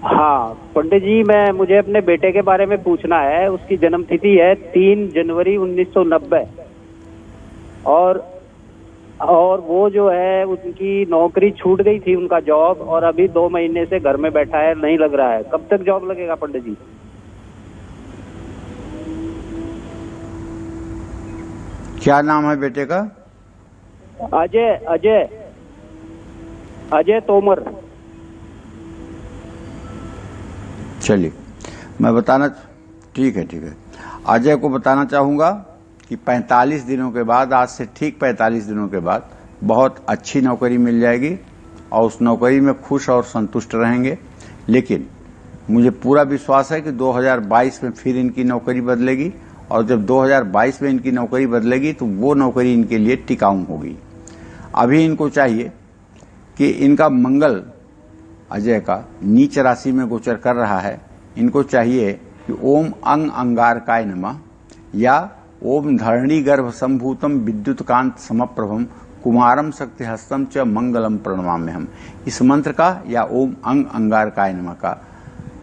हाँ पंडित जी, मुझे अपने बेटे के बारे में पूछना है। उसकी जन्म तिथि है 3 जनवरी 1990 और वो जो है उनकी नौकरी छूट गई थी, उनका जॉब, और अभी 2 महीने से घर में बैठा है, नहीं लग रहा है। कब तक जॉब लगेगा पंडित जी? क्या नाम है बेटे का? अजय तोमर। चलिए मैं बताना, ठीक है। अजय को बताना चाहूंगा कि 45 दिनों के बाद, आज से ठीक 45 दिनों के बाद बहुत अच्छी नौकरी मिल जाएगी और उस नौकरी में खुश और संतुष्ट रहेंगे। लेकिन मुझे पूरा विश्वास है कि 2022 में फिर इनकी नौकरी बदलेगी और जब 2022 में इनकी नौकरी बदलेगी तो वो नौकरी इनके लिए टिकाऊ होगी। अभी इनको चाहिए कि इनका मंगल अजय का नीच राशि में गोचर कर रहा है। इनको चाहिए कि ओम अंग अंगारकाय नमः या ओम धरणी गर्भ संभूतम विद्युत कांत समप्रभम कुमारम शक्ति हस्तम च मंगलम प्रणमाम्यहम्, इस मंत्र का या ओम अंग अंगारकाय नमः का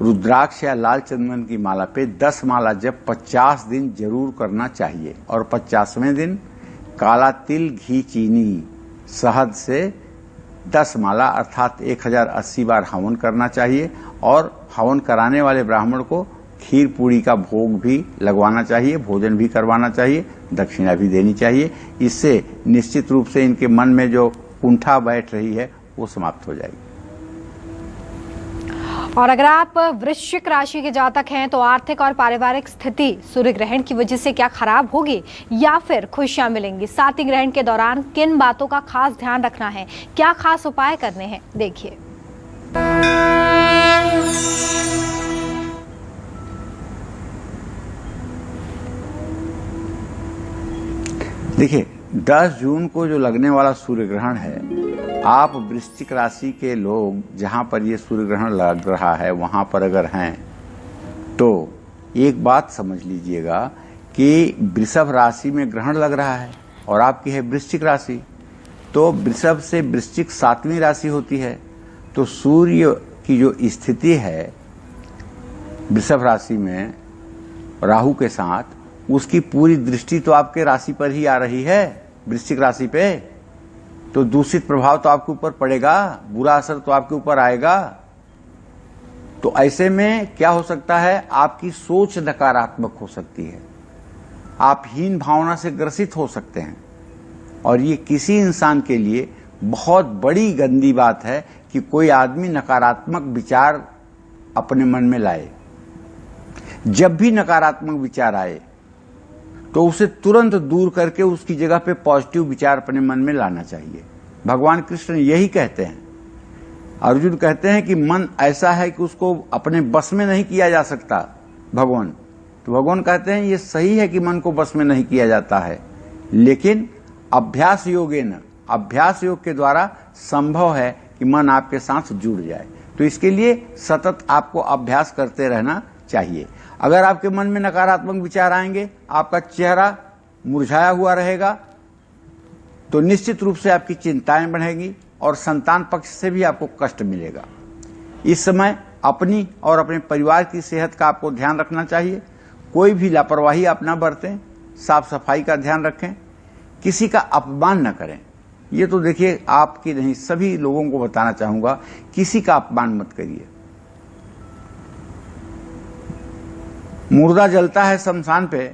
रुद्राक्ष या लाल चंदन की माला पे 10 माला जब 50 दिन जरूर करना चाहिए और 50वें दिन काला तिल घी चीनी शहद से 10 माला अर्थात 1080 बार हवन करना चाहिए और हवन कराने वाले ब्राह्मण को खीर पूरी का भोग भी लगवाना चाहिए, भोजन भी करवाना चाहिए, दक्षिणा भी देनी चाहिए। इससे निश्चित रूप से इनके मन में जो कुंठा बैठ रही है वो समाप्त हो जाएगी। और अगर आप वृश्चिक राशि के जातक हैं तो आर्थिक और पारिवारिक स्थिति सूर्य ग्रहण की वजह से क्या खराब होगी या फिर खुशियां मिलेंगी? साथ ही ग्रहण के दौरान किन बातों का खास ध्यान रखना है, क्या खास उपाय करने हैं, देखिए। देखिए 10 जून को जो लगने वाला सूर्य ग्रहण है, आप वृश्चिक राशि के लोग जहां पर ये सूर्य ग्रहण लग रहा है वहां पर अगर हैं तो एक बात समझ लीजिएगा कि वृषभ राशि में ग्रहण लग रहा है और आपकी है वृश्चिक राशि, तो वृषभ से वृश्चिक 7वीं राशि होती है। तो सूर्य की जो स्थिति है वृषभ राशि में राहु के साथ, उसकी पूरी दृष्टि तो आपके राशि पर ही आ रही है, वृश्चिक राशि पे, तो दूषित प्रभाव तो आपके ऊपर पड़ेगा, बुरा असर तो आपके ऊपर आएगा। तो ऐसे में क्या हो सकता है, आपकी सोच नकारात्मक हो सकती है, आप हीन भावना से ग्रसित हो सकते हैं और ये किसी इंसान के लिए बहुत बड़ी गंदी बात है कि कोई आदमी नकारात्मक विचार अपने मन में लाए। जब भी नकारात्मक विचार आए तो उसे तुरंत दूर करके उसकी जगह पे पॉजिटिव विचार अपने मन में लाना चाहिए। भगवान कृष्ण यही कहते हैं। अर्जुन कहते हैं कि मन ऐसा है कि उसको अपने बस में नहीं किया जा सकता भगवान, तो भगवान कहते हैं ये सही है कि मन को बस में नहीं किया जाता है, लेकिन अभ्यास योगेन, अभ्यास योग के द्वारा संभव है कि मन आपके साथ जुड़ जाए। तो इसके लिए सतत आपको अभ्यास करते रहना चाहिए। अगर आपके मन में नकारात्मक विचार आएंगे, आपका चेहरा मुरझाया हुआ रहेगा, तो निश्चित रूप से आपकी चिंताएं बढ़ेंगी और संतान पक्ष से भी आपको कष्ट मिलेगा। इस समय अपनी और अपने परिवार की सेहत का आपको ध्यान रखना चाहिए। कोई भी लापरवाही आप न बरतें, साफ सफाई का ध्यान रखें, किसी का अपमान न करें। ये तो देखिए आपकी नहीं, सभी लोगों को बताना चाहूंगा, किसी का अपमान मत करिए। मुर्दा जलता है शमशान पे,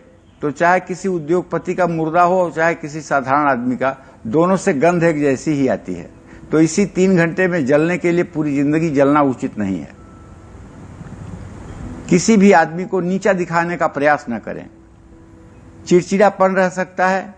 तो चाहे किसी उद्योगपति का मुर्दा हो चाहे किसी साधारण आदमी का, दोनों से गंध एक जैसी ही आती है। तो इसी 3 घंटे में जलने के लिए पूरी जिंदगी जलना उचित नहीं है। किसी भी आदमी को नीचा दिखाने का प्रयास न करें। चिड़चिड़ापन रह सकता है,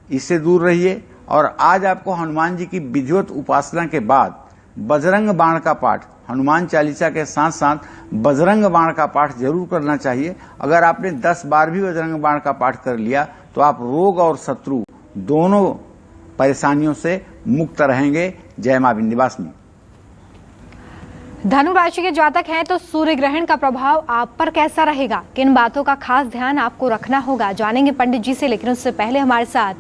इससे दूर रहिए। और आज आपको हनुमान जी की विधिवत उपासना के बाद बजरंग बाण का पाठ, हनुमान चालीसा के साथ साथ बजरंग बाण का पाठ जरूर करना चाहिए। अगर आपने 10 बार भी बजरंग बाण का पाठ कर लिया तो आप रोग और शत्रु दोनों परेशानियों से मुक्त रहेंगे। जय मां विंध्यवासिनी। धनु राशि के जातक हैं तो सूर्य ग्रहण का प्रभाव आप पर कैसा रहेगा, किन बातों का खास ध्यान आपको रखना होगा, जानेंगे पंडित जी से। लेकिन उससे पहले हमारे साथ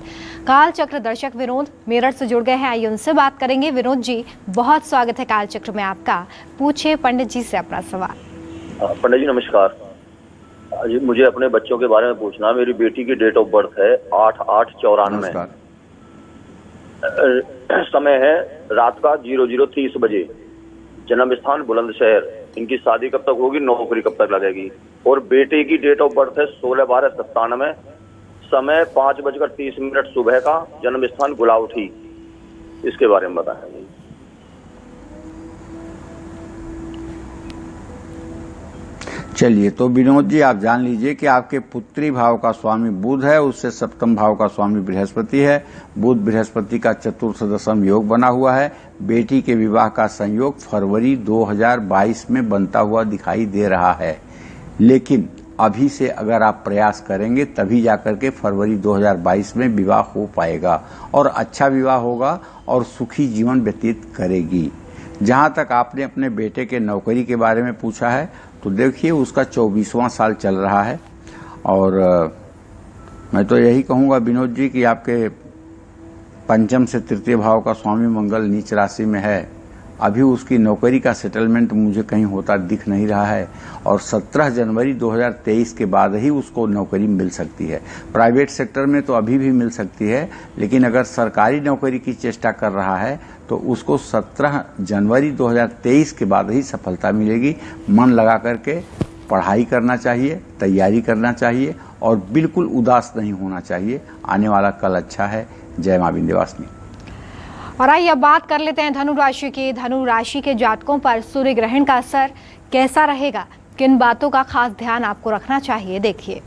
काल चक्र दर्शक विनोद मेरठ से जुड़ गए हैं, आइए उनसे बात करेंगे। विनोद जी, बहुत स्वागत है काल चक्र में आपका। पूछिए पंडित जी से अपना सवाल। पंडित जी नमस्कार। मुझे अपने बच्चों के बारे में पूछना। मेरी बेटी की डेट ऑफ बर्थ है 8/8/94। समय है रात का 00:30 बजे। जन्म स्थान बुलंदशहर। इनकी शादी कब तक होगी, नौकरी कब तक लगेगी? और बेटे की डेट ऑफ बर्थ है 16/12/97। समय 5:30 सुबह का। जन्म स्थान गुलावठी। इसके बारे में बताएं। चलिए, तो विनोद जी आप जान लीजिए कि आपके पुत्री भाव का स्वामी बुध है, उससे सप्तम भाव का स्वामी बृहस्पति है। बुध बृहस्पति का चतुर्थ दशम योग बना हुआ है। बेटी के विवाह का संयोग फरवरी 2022 में बनता हुआ दिखाई दे रहा है। लेकिन अभी से अगर आप प्रयास करेंगे तभी जाकर के फरवरी 2022 में विवाह हो पाएगा और अच्छा विवाह होगा और सुखी जीवन व्यतीत करेगी। जहां तक आपने अपने बेटे के नौकरी के बारे में पूछा है तो देखिए उसका 24वां साल चल रहा है और मैं तो यही कहूंगा विनोद जी कि आपके पंचम से तृतीय भाव का स्वामी मंगल नीच राशि में है। अभी उसकी नौकरी का सेटलमेंट मुझे कहीं होता दिख नहीं रहा है और 17 जनवरी 2023 के बाद ही उसको नौकरी मिल सकती है। प्राइवेट सेक्टर में तो अभी भी मिल सकती है, लेकिन अगर सरकारी नौकरी की चेष्टा कर रहा है तो उसको 17 जनवरी 2023 के बाद ही सफलता मिलेगी। मन लगा करके पढ़ाई करना चाहिए, तैयारी करना चाहिए और बिल्कुल उदास नहीं होना चाहिए। आने वाला कल अच्छा है। जय मां विंध्यवासिनी। और आइए अब बात कर लेते हैं धनु राशि की। धनु राशि के जातकों पर सूर्य ग्रहण का असर कैसा रहेगा, किन बातों का खास ध्यान आपको रखना चाहिए, देखिए।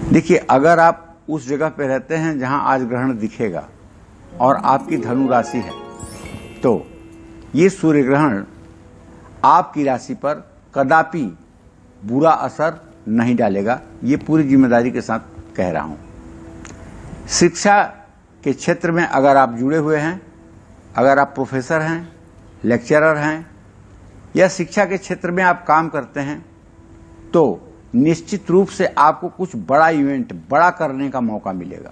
देखिए, अगर आप उस जगह पे रहते हैं जहां आज ग्रहण दिखेगा और आपकी धनु राशि है तो ये सूर्य ग्रहण आपकी राशि पर कदापि बुरा असर नहीं डालेगा। ये पूरी जिम्मेदारी के साथ कह रहा हूं। शिक्षा के क्षेत्र में अगर आप जुड़े हुए हैं, अगर आप प्रोफेसर हैं, लेक्चरर हैं या शिक्षा के क्षेत्र में आप काम करते हैं तो निश्चित रूप से आपको कुछ बड़ा इवेंट बड़ा करने का मौका मिलेगा।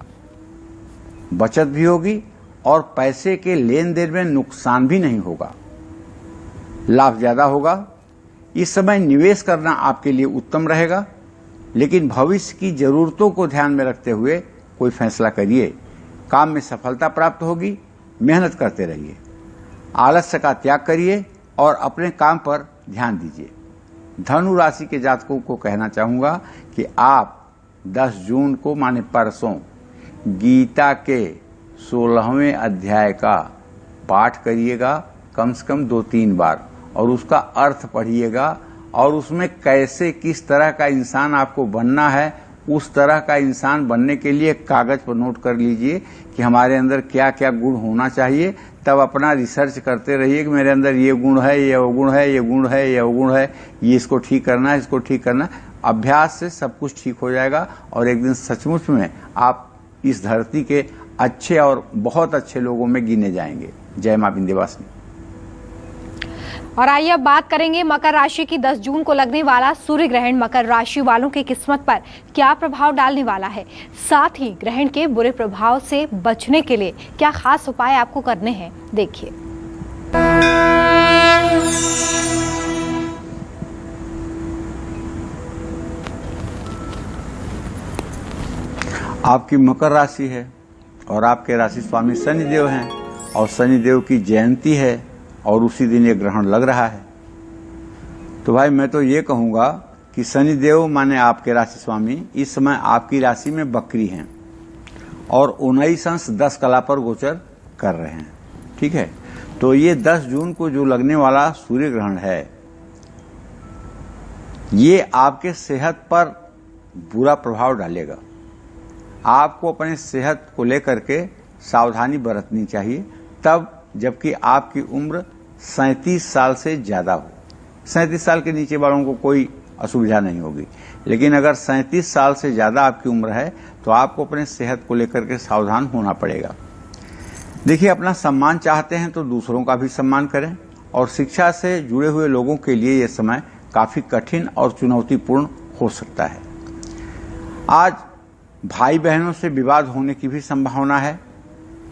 बचत भी होगी और पैसे के लेन देन में नुकसान भी नहीं होगा, लाभ ज्यादा होगा। इस समय निवेश करना आपके लिए उत्तम रहेगा, लेकिन भविष्य की जरूरतों को ध्यान में रखते हुए कोई फैसला करिए। काम में सफलता प्राप्त होगी। मेहनत करते रहिए, आलस्य का त्याग करिए और अपने काम पर ध्यान दीजिए। धनु राशि के जातकों को कहना चाहूंगा कि आप 10 जून को माने परसों गीता के 16वें अध्याय का पाठ करिएगा कम से कम 2-3 बार और उसका अर्थ पढ़िएगा और उसमें कैसे किस तरह का इंसान आपको बनना है, उस तरह का इंसान बनने के लिए कागज पर नोट कर लीजिए कि हमारे अंदर क्या क्या गुण होना चाहिए। तब अपना रिसर्च करते रहिए कि मेरे अंदर ये गुण है, ये अवगुण है, ये गुण है, ये अवगुण है, ये इसको ठीक करना है, इसको ठीक करना है। अभ्यास से सब कुछ ठीक हो जाएगा और एक दिन सचमुच में आप इस धरती के अच्छे और बहुत अच्छे लोगों में गिने जाएंगे। जय मां विंध्यवासिनी। और आइए अब बात करेंगे मकर राशि की 10 जून को लगने वाला सूर्य ग्रहण मकर राशि वालों की किस्मत पर क्या प्रभाव डालने वाला है। साथ ही ग्रहण के बुरे प्रभाव से बचने के लिए क्या खास उपाय आपको करने हैं, देखिए। आपकी मकर राशि है और आपके राशि स्वामी शनिदेव हैं और शनिदेव की जयंती है और उसी दिन ये ग्रहण लग रहा है। तो भाई मैं तो ये कहूंगा कि शनिदेव माने आपके राशि स्वामी इस समय आपकी राशि में बकरी हैं और 19 अंश 10 कला पर गोचर कर रहे हैं। ठीक है, तो ये 10 जून को जो लगने वाला सूर्य ग्रहण है ये आपके सेहत पर बुरा प्रभाव डालेगा। आपको अपने सेहत को लेकर के सावधानी बरतनी चाहिए, तब जबकि आपकी उम्र 37 साल से ज्यादा हो। 37 साल के नीचे वालों को कोई असुविधा नहीं होगी, लेकिन अगर 37 साल से ज्यादा आपकी उम्र है तो आपको अपने सेहत को लेकर के सावधान होना पड़ेगा। देखिए, अपना सम्मान चाहते हैं तो दूसरों का भी सम्मान करें, और शिक्षा से जुड़े हुए लोगों के लिए यह समय काफी कठिन और चुनौतीपूर्ण हो सकता है। आज भाई बहनों से विवाद होने की भी संभावना है,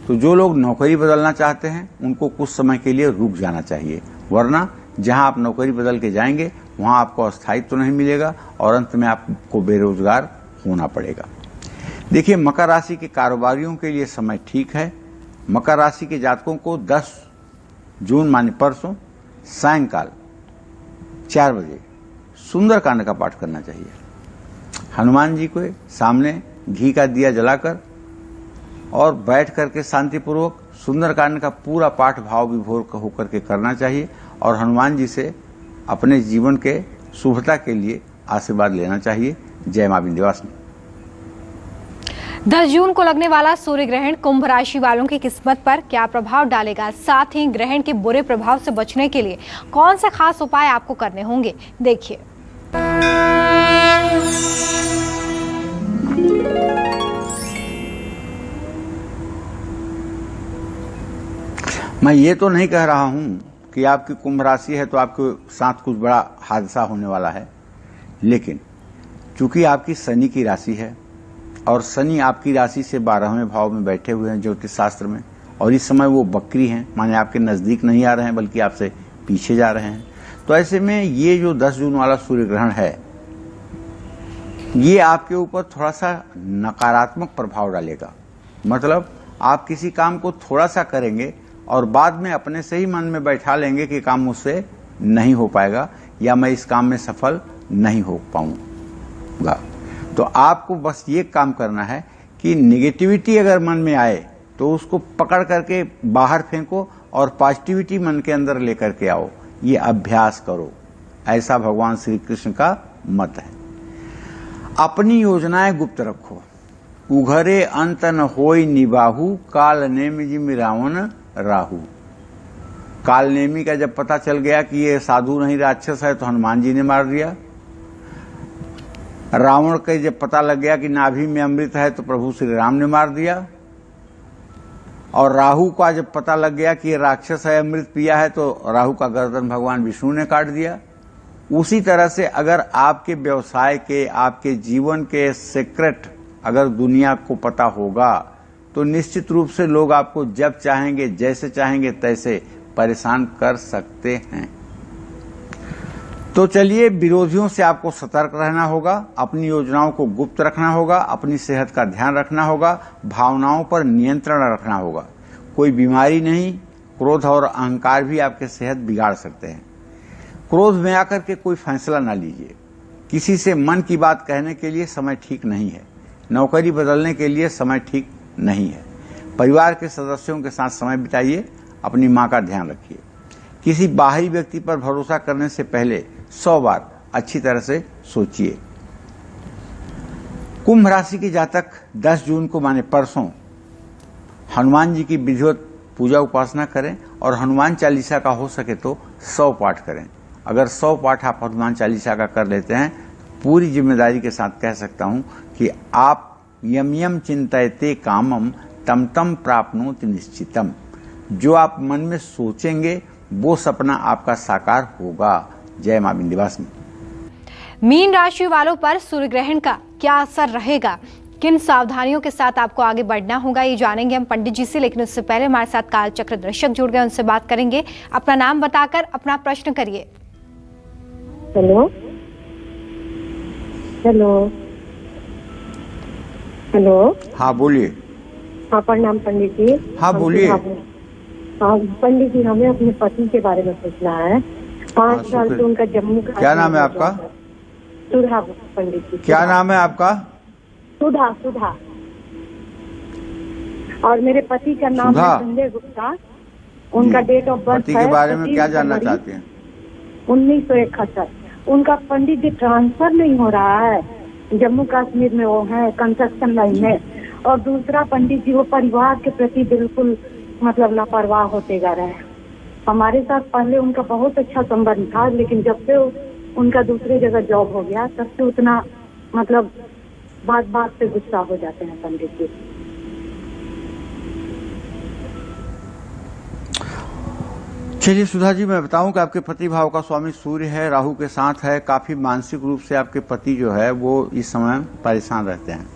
तो जो लोग नौकरी बदलना चाहते हैं उनको कुछ समय के लिए रुक जाना चाहिए, वरना जहां आप नौकरी बदल के जाएंगे वहां आपको स्थायित्व तो नहीं मिलेगा और अंत में आपको बेरोजगार होना पड़ेगा। देखिए, मकर राशि के कारोबारियों के लिए समय ठीक है। मकर राशि के जातकों को 10 जून माने परसों सायंकाल 4 बजे सुंदरकांड का पाठ करना चाहिए। हनुमान जी के सामने घी का दिया जलाकर और बैठ करके शांतिपूर्वक सुंदरकांड का पूरा पाठ भाव विभोर होकर के करना चाहिए, और हनुमान जी से अपने जीवन के शुभता के लिए आशीर्वाद लेना चाहिए। जय मां विंध्यवासिनी। 10 जून को लगने वाला सूर्य ग्रहण कुंभ राशि वालों की किस्मत पर क्या प्रभाव डालेगा, साथ ही ग्रहण के बुरे प्रभाव से बचने के लिए कौन से खास उपाय आपको करने होंगे, देखिए। मैं ये तो नहीं कह रहा हूं कि आपकी कुंभ राशि है तो आपके साथ कुछ बड़ा हादसा होने वाला है, लेकिन चूंकि आपकी शनि की राशि है और शनि आपकी राशि से 12वें भाव में बैठे हुए हैं ज्योतिष शास्त्र में, और इस समय वो वक्री हैं, माने आपके नजदीक नहीं आ रहे हैं बल्कि आपसे पीछे जा रहे हैं। तो ऐसे में ये जो 10 जून वाला सूर्य ग्रहण है, ये आपके ऊपर थोड़ा सा नकारात्मक प्रभाव डालेगा। मतलब आप किसी काम को थोड़ा सा करेंगे और बाद में अपने से ही मन में बैठा लेंगे कि काम मुझसे नहीं हो पाएगा या मैं इस काम में सफल नहीं हो पाऊंगा। तो आपको बस ये काम करना है कि निगेटिविटी अगर मन में आए तो उसको पकड़ करके बाहर फेंको और पॉजिटिविटी मन के अंदर लेकर के आओ। ये अभ्यास करो, ऐसा भगवान श्री कृष्ण का मत है। अपनी योजनाएं गुप्त रखो। उघरे अंत न होई निबाहु, काल नेमि जिम रावण राहु। कालनेमी का जब पता चल गया कि ये साधु नहीं राक्षस है तो हनुमान जी ने मार दिया। रावण का जब पता लग गया कि नाभि में अमृत है तो प्रभु श्री राम ने मार दिया। और राहु का जब पता लग गया कि ये राक्षस है, अमृत पिया है, तो राहु का गर्दन भगवान विष्णु ने काट दिया। उसी तरह से अगर आपके व्यवसाय के, आपके जीवन के सीक्रेट अगर दुनिया को पता होगा तो निश्चित रूप से लोग आपको जब चाहेंगे, जैसे चाहेंगे तैसे परेशान कर सकते हैं। तो चलिए, विरोधियों से आपको सतर्क रहना होगा, अपनी योजनाओं को गुप्त रखना होगा, अपनी सेहत का ध्यान रखना होगा, भावनाओं पर नियंत्रण रखना होगा। कोई बीमारी नहीं, क्रोध और अहंकार भी आपके सेहत बिगाड़ सकते हैं। क्रोध में आकर के कोई फैसला ना लीजिए। किसी से मन की बात कहने के लिए समय ठीक नहीं है। नौकरी बदलने के लिए समय ठीक नहीं है। परिवार के सदस्यों के साथ समय बिताइए, अपनी मां का ध्यान रखिए। किसी बाहरी व्यक्ति पर भरोसा करने से पहले 100 बार अच्छी तरह से सोचिए। कुंभ राशि के जातक 10 जून को माने परसों हनुमान जी की विधिवत पूजा उपासना करें और हनुमान चालीसा का हो सके तो 100 पाठ करें। अगर 100 पाठ आप हनुमान चालीसा का कर लेते हैं, पूरी जिम्मेदारी के साथ कह सकता हूं कि आप यम यम चिंतयते कामम तम तम प्राप्नोति निश्चितम। जो आप मन में सोचेंगे वो सपना आपका साकार होगा। जय मां विंध्यवासिनी। मीन राशि वालों पर सूर्य ग्रहण का क्या असर रहेगा, किन सावधानियों के साथ आपको आगे बढ़ना होगा, ये जानेंगे हम पंडित जी से। लेकिन उससे पहले हमारे साथ काल चक्र दर्शक जुड़ गए, उनसे बात करेंगे। अपना नाम बताकर अपना प्रश्न करिए। Hello hello hello. हाँ बोलिए। हाँ प्रणाम पंडित जी। हाँ बोलिए। हाँ पंडित जी, हमें अपने पति के बारे में पूछना है। 5 साल से उनका जम्मू का। क्या नाम है आपका? सुधा पंडित जी। क्या नाम है आपका? सुधा। सुधा। और मेरे पति का नाम है संजय गुप्ता। उनका डेट ऑफ बर्थ पति के बारे में क्या जानना चाहते हैं? 1971। उनका पंडित जी ट्रांसफर नहीं हो रहा है। जम्मू कश्मीर में वो है कंस्ट्रक्शन लाइन में, और दूसरा पंडित जी वो परिवार के प्रति बिल्कुल मतलब लापरवाह होते जा रहे हैं। हमारे साथ पहले उनका बहुत अच्छा संबंध था, लेकिन जब से उनका दूसरी जगह जॉब हो गया तब से उतना मतलब बात बात पे गुस्सा हो जाते हैं पंडित जी। चलिए सुधा जी, मैं बताऊं कि आपके पति भाव का स्वामी सूर्य है, राहु के साथ है। काफी मानसिक रूप से आपके पति जो है वो इस समय परेशान रहते हैं,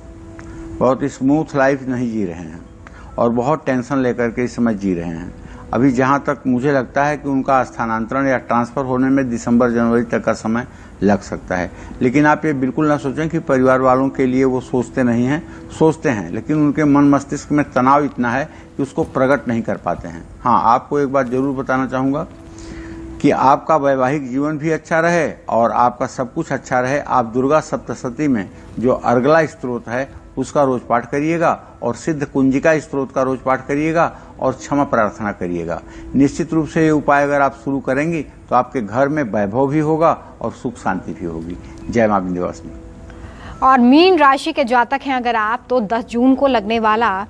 बहुत स्मूथ लाइफ नहीं जी रहे हैं और बहुत टेंशन लेकर के इस समय जी रहे हैं। अभी जहां तक मुझे लगता है कि उनका स्थानांतरण या ट्रांसफर होने में दिसंबर जनवरी तक का समय लग सकता है। लेकिन आप ये बिल्कुल ना सोचें कि परिवार वालों के लिए वो सोचते नहीं हैं, सोचते हैं, लेकिन उनके मन मस्तिष्क में तनाव इतना है कि उसको प्रकट नहीं कर पाते हैं। हाँ, आपको एक बात जरूर बताना चाहूंगा कि आपका वैवाहिक जीवन भी अच्छा रहे और आपका सब कुछ अच्छा रहे। आप दुर्गा सप्तशती में जो अर्गला स्त्रोत है उसका रोज पाठ करिएगा और सिद्ध कुंजिका स्त्रोत का रोज पाठ करिएगा और क्षमा प्रार्थना करिएगा। निश्चित रूप से ये उपाय अगर आप शुरू करेंगी तो आपके घर में वैभव भी होगा और सुख शांति भी होगी। जय मां विंध्यवासिनी। और मीन राशि के जातक हैं अगर आप, तो 10 जून को लगने वाला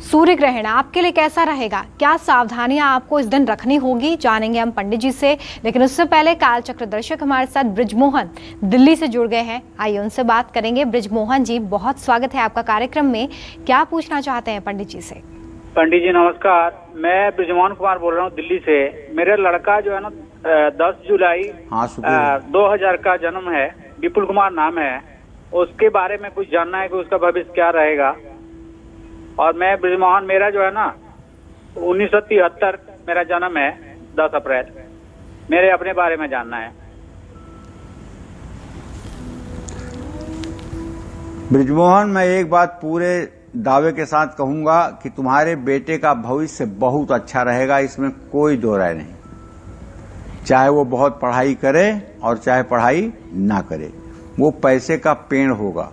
सूर्य ग्रहण आपके लिए कैसा रहेगा, क्या सावधानियां आपको इस दिन रखनी होगी, जानेंगे हम पंडित जी से। लेकिन उससे पहले कालचक्र दर्शक हमारे साथ ब्रिजमोहन दिल्ली से जुड़ गए हैं, आइए उनसे बात करेंगे। ब्रिजमोहन जी, बहुत स्वागत है आपका कार्यक्रम में। क्या पूछना चाहते हैं पंडित जी से? पंडित जी नमस्कार, मैं ब्रिजमोहन कुमार बोल रहा हूँ दिल्ली से। मेरा लड़का जो है ना 10 जुलाई 2000 का जन्म है, विपुल कुमार नाम है। उसके बारे में कुछ जानना है कि उसका भविष्य क्या रहेगा। और मैं ब्रिजमोहन, मेरा जो है ना 1973 मेरा जन्म है, 10 अप्रैल। मेरे अपने बारे में जानना है। ब्रिजमोहन, मैं एक बात पूरे दावे के साथ कहूंगा कि तुम्हारे बेटे का भविष्य बहुत अच्छा रहेगा, इसमें कोई दो राय नहीं। चाहे वो बहुत पढ़ाई करे और चाहे पढ़ाई ना करे, वो पैसे का पेड़ होगा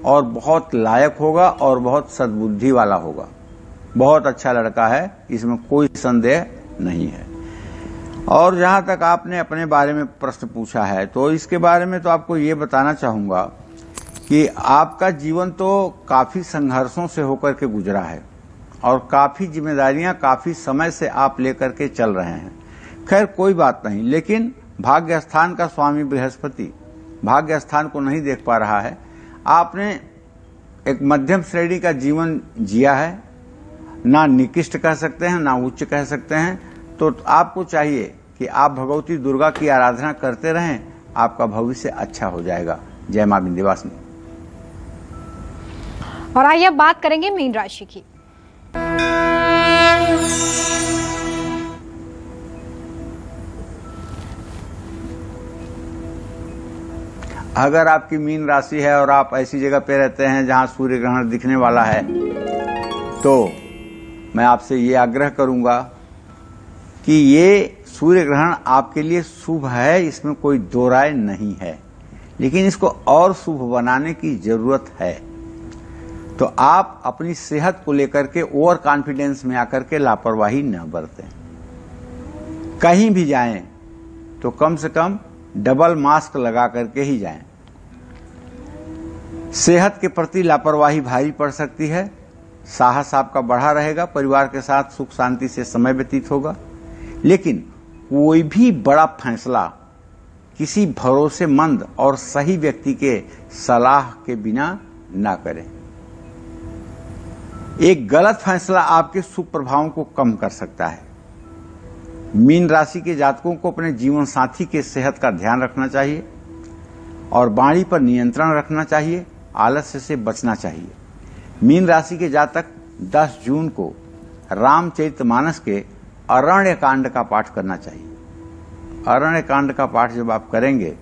और बहुत लायक होगा और बहुत सद्बुद्धि वाला होगा। बहुत अच्छा लड़का है, इसमें कोई संदेह नहीं है। और जहां तक आपने अपने बारे में प्रश्न पूछा है, तो इसके बारे में तो आपको ये बताना चाहूंगा कि आपका जीवन तो काफी संघर्षों से होकर के गुजरा है और काफी जिम्मेदारियां काफी समय से आप लेकर के चल रहे हैं। खैर कोई बात नहीं, लेकिन भाग्य स्थान का स्वामी बृहस्पति भाग्य स्थान को नहीं देख पा रहा है। आपने एक मध्यम श्रेणी का जीवन जिया है, ना निकृष्ट कह सकते हैं ना उच्च कह सकते हैं। तो आपको चाहिए कि आप भगवती दुर्गा की आराधना करते रहें, आपका भविष्य अच्छा हो जाएगा। जय मां विंध्यवासिनी। और आइए अब बात करेंगे मीन राशि की। अगर आपकी मीन राशि है और आप ऐसी जगह पे रहते हैं जहां सूर्य ग्रहण दिखने वाला है, तो मैं आपसे ये आग्रह करूंगा कि ये सूर्य ग्रहण आपके लिए शुभ है, इसमें कोई दो राय नहीं है, लेकिन इसको और शुभ बनाने की जरूरत है। तो आप अपनी सेहत को लेकर के ओवर कॉन्फिडेंस में आकर के लापरवाही न बरतें। कहीं भी जाएं तो कम से कम डबल मास्क लगा करके ही जाएं। सेहत के प्रति लापरवाही भारी पड़ सकती है। साहस आपका बढ़ा रहेगा, परिवार के साथ सुख शांति से समय व्यतीत होगा, लेकिन कोई भी बड़ा फैसला किसी भरोसेमंद और सही व्यक्ति के सलाह के बिना ना करें। एक गलत फैसला आपके शुभ प्रभावों को कम कर सकता है। मीन राशि के जातकों को अपने जीवन साथी के सेहत का ध्यान रखना चाहिए और वाणी पर नियंत्रण रखना चाहिए, आलस्य से बचना चाहिए। मीन राशि के जातक 10 जून को रामचरितमानस के अरण्य कांड का पाठ करना चाहिए। अरण्य कांड का पाठ जब आप करेंगे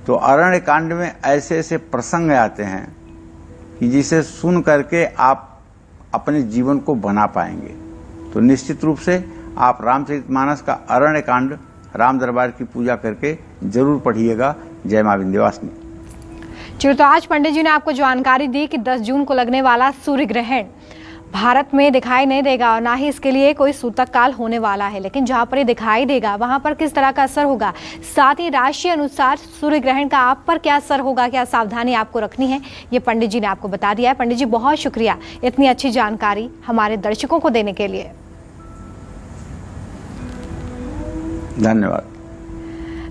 तो अरण्य कांड में ऐसे ऐसे प्रसंग आते हैं कि जिसे सुन करके आप अपने जीवन को बना पाएंगे। तो निश्चित रूप से आप रामचरितमानस का अरण्य कांड राम दरबार की पूजा करके जरूर पढ़िएगा। जय मां विंध्यवासिनी। चलो, तो आज पंडित जी ने आपको जानकारी दी कि 10 जून को लगने वाला सूर्य ग्रहण भारत में दिखाई नहीं देगा और ना ही इसके लिए कोई सूतक काल होने वाला है, लेकिन जहां पर ये दिखाई देगा वहां पर किस तरह का असर होगा, साथ ही राशि अनुसार सूर्य ग्रहण का आप पर क्या असर होगा, क्या सावधानी आपको रखनी है, ये पंडित जी ने आपको बता दिया है। पंडित जी बहुत शुक्रिया इतनी अच्छी जानकारी हमारे दर्शकों को देने के लिए। धन्यवाद।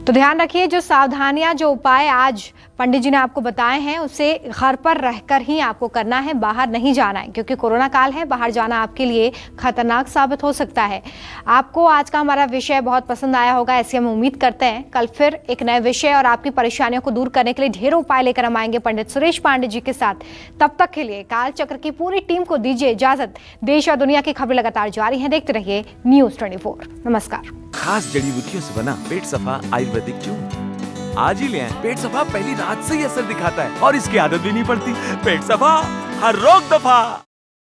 तो ध्यान रखिए, जो सावधानियां, जो उपाय आज पंडित जी ने आपको बताए हैं उसे घर पर रहकर ही आपको करना है, बाहर नहीं जाना है, क्योंकि कोरोना काल है, बाहर जाना आपके लिए खतरनाक साबित हो सकता है। आपको आज का हमारा विषय बहुत पसंद आया होगा, ऐसी हम उम्मीद करते हैं। कल फिर एक नए विषय और आपकी परेशानियों को दूर करने के लिए ढेरों उपाय लेकर हम आएंगे पंडित सुरेश पांडे जी के साथ। तब तक के लिए काल चक्र की पूरी टीम को दीजिए इजाजत। देश और दुनिया की खबरें लगातार जारी हैं, देखते रहिए न्यूज़ 24। नमस्कार। खास जड़ी बूटियों से बना पेट सफा आयुर्वेदिक चूर्ण आज ही ले आएं। पेट सफा पहली रात से ही असर दिखाता है और इसकी आदत भी नहीं पड़ती। पेट सफा हर रोग दफा।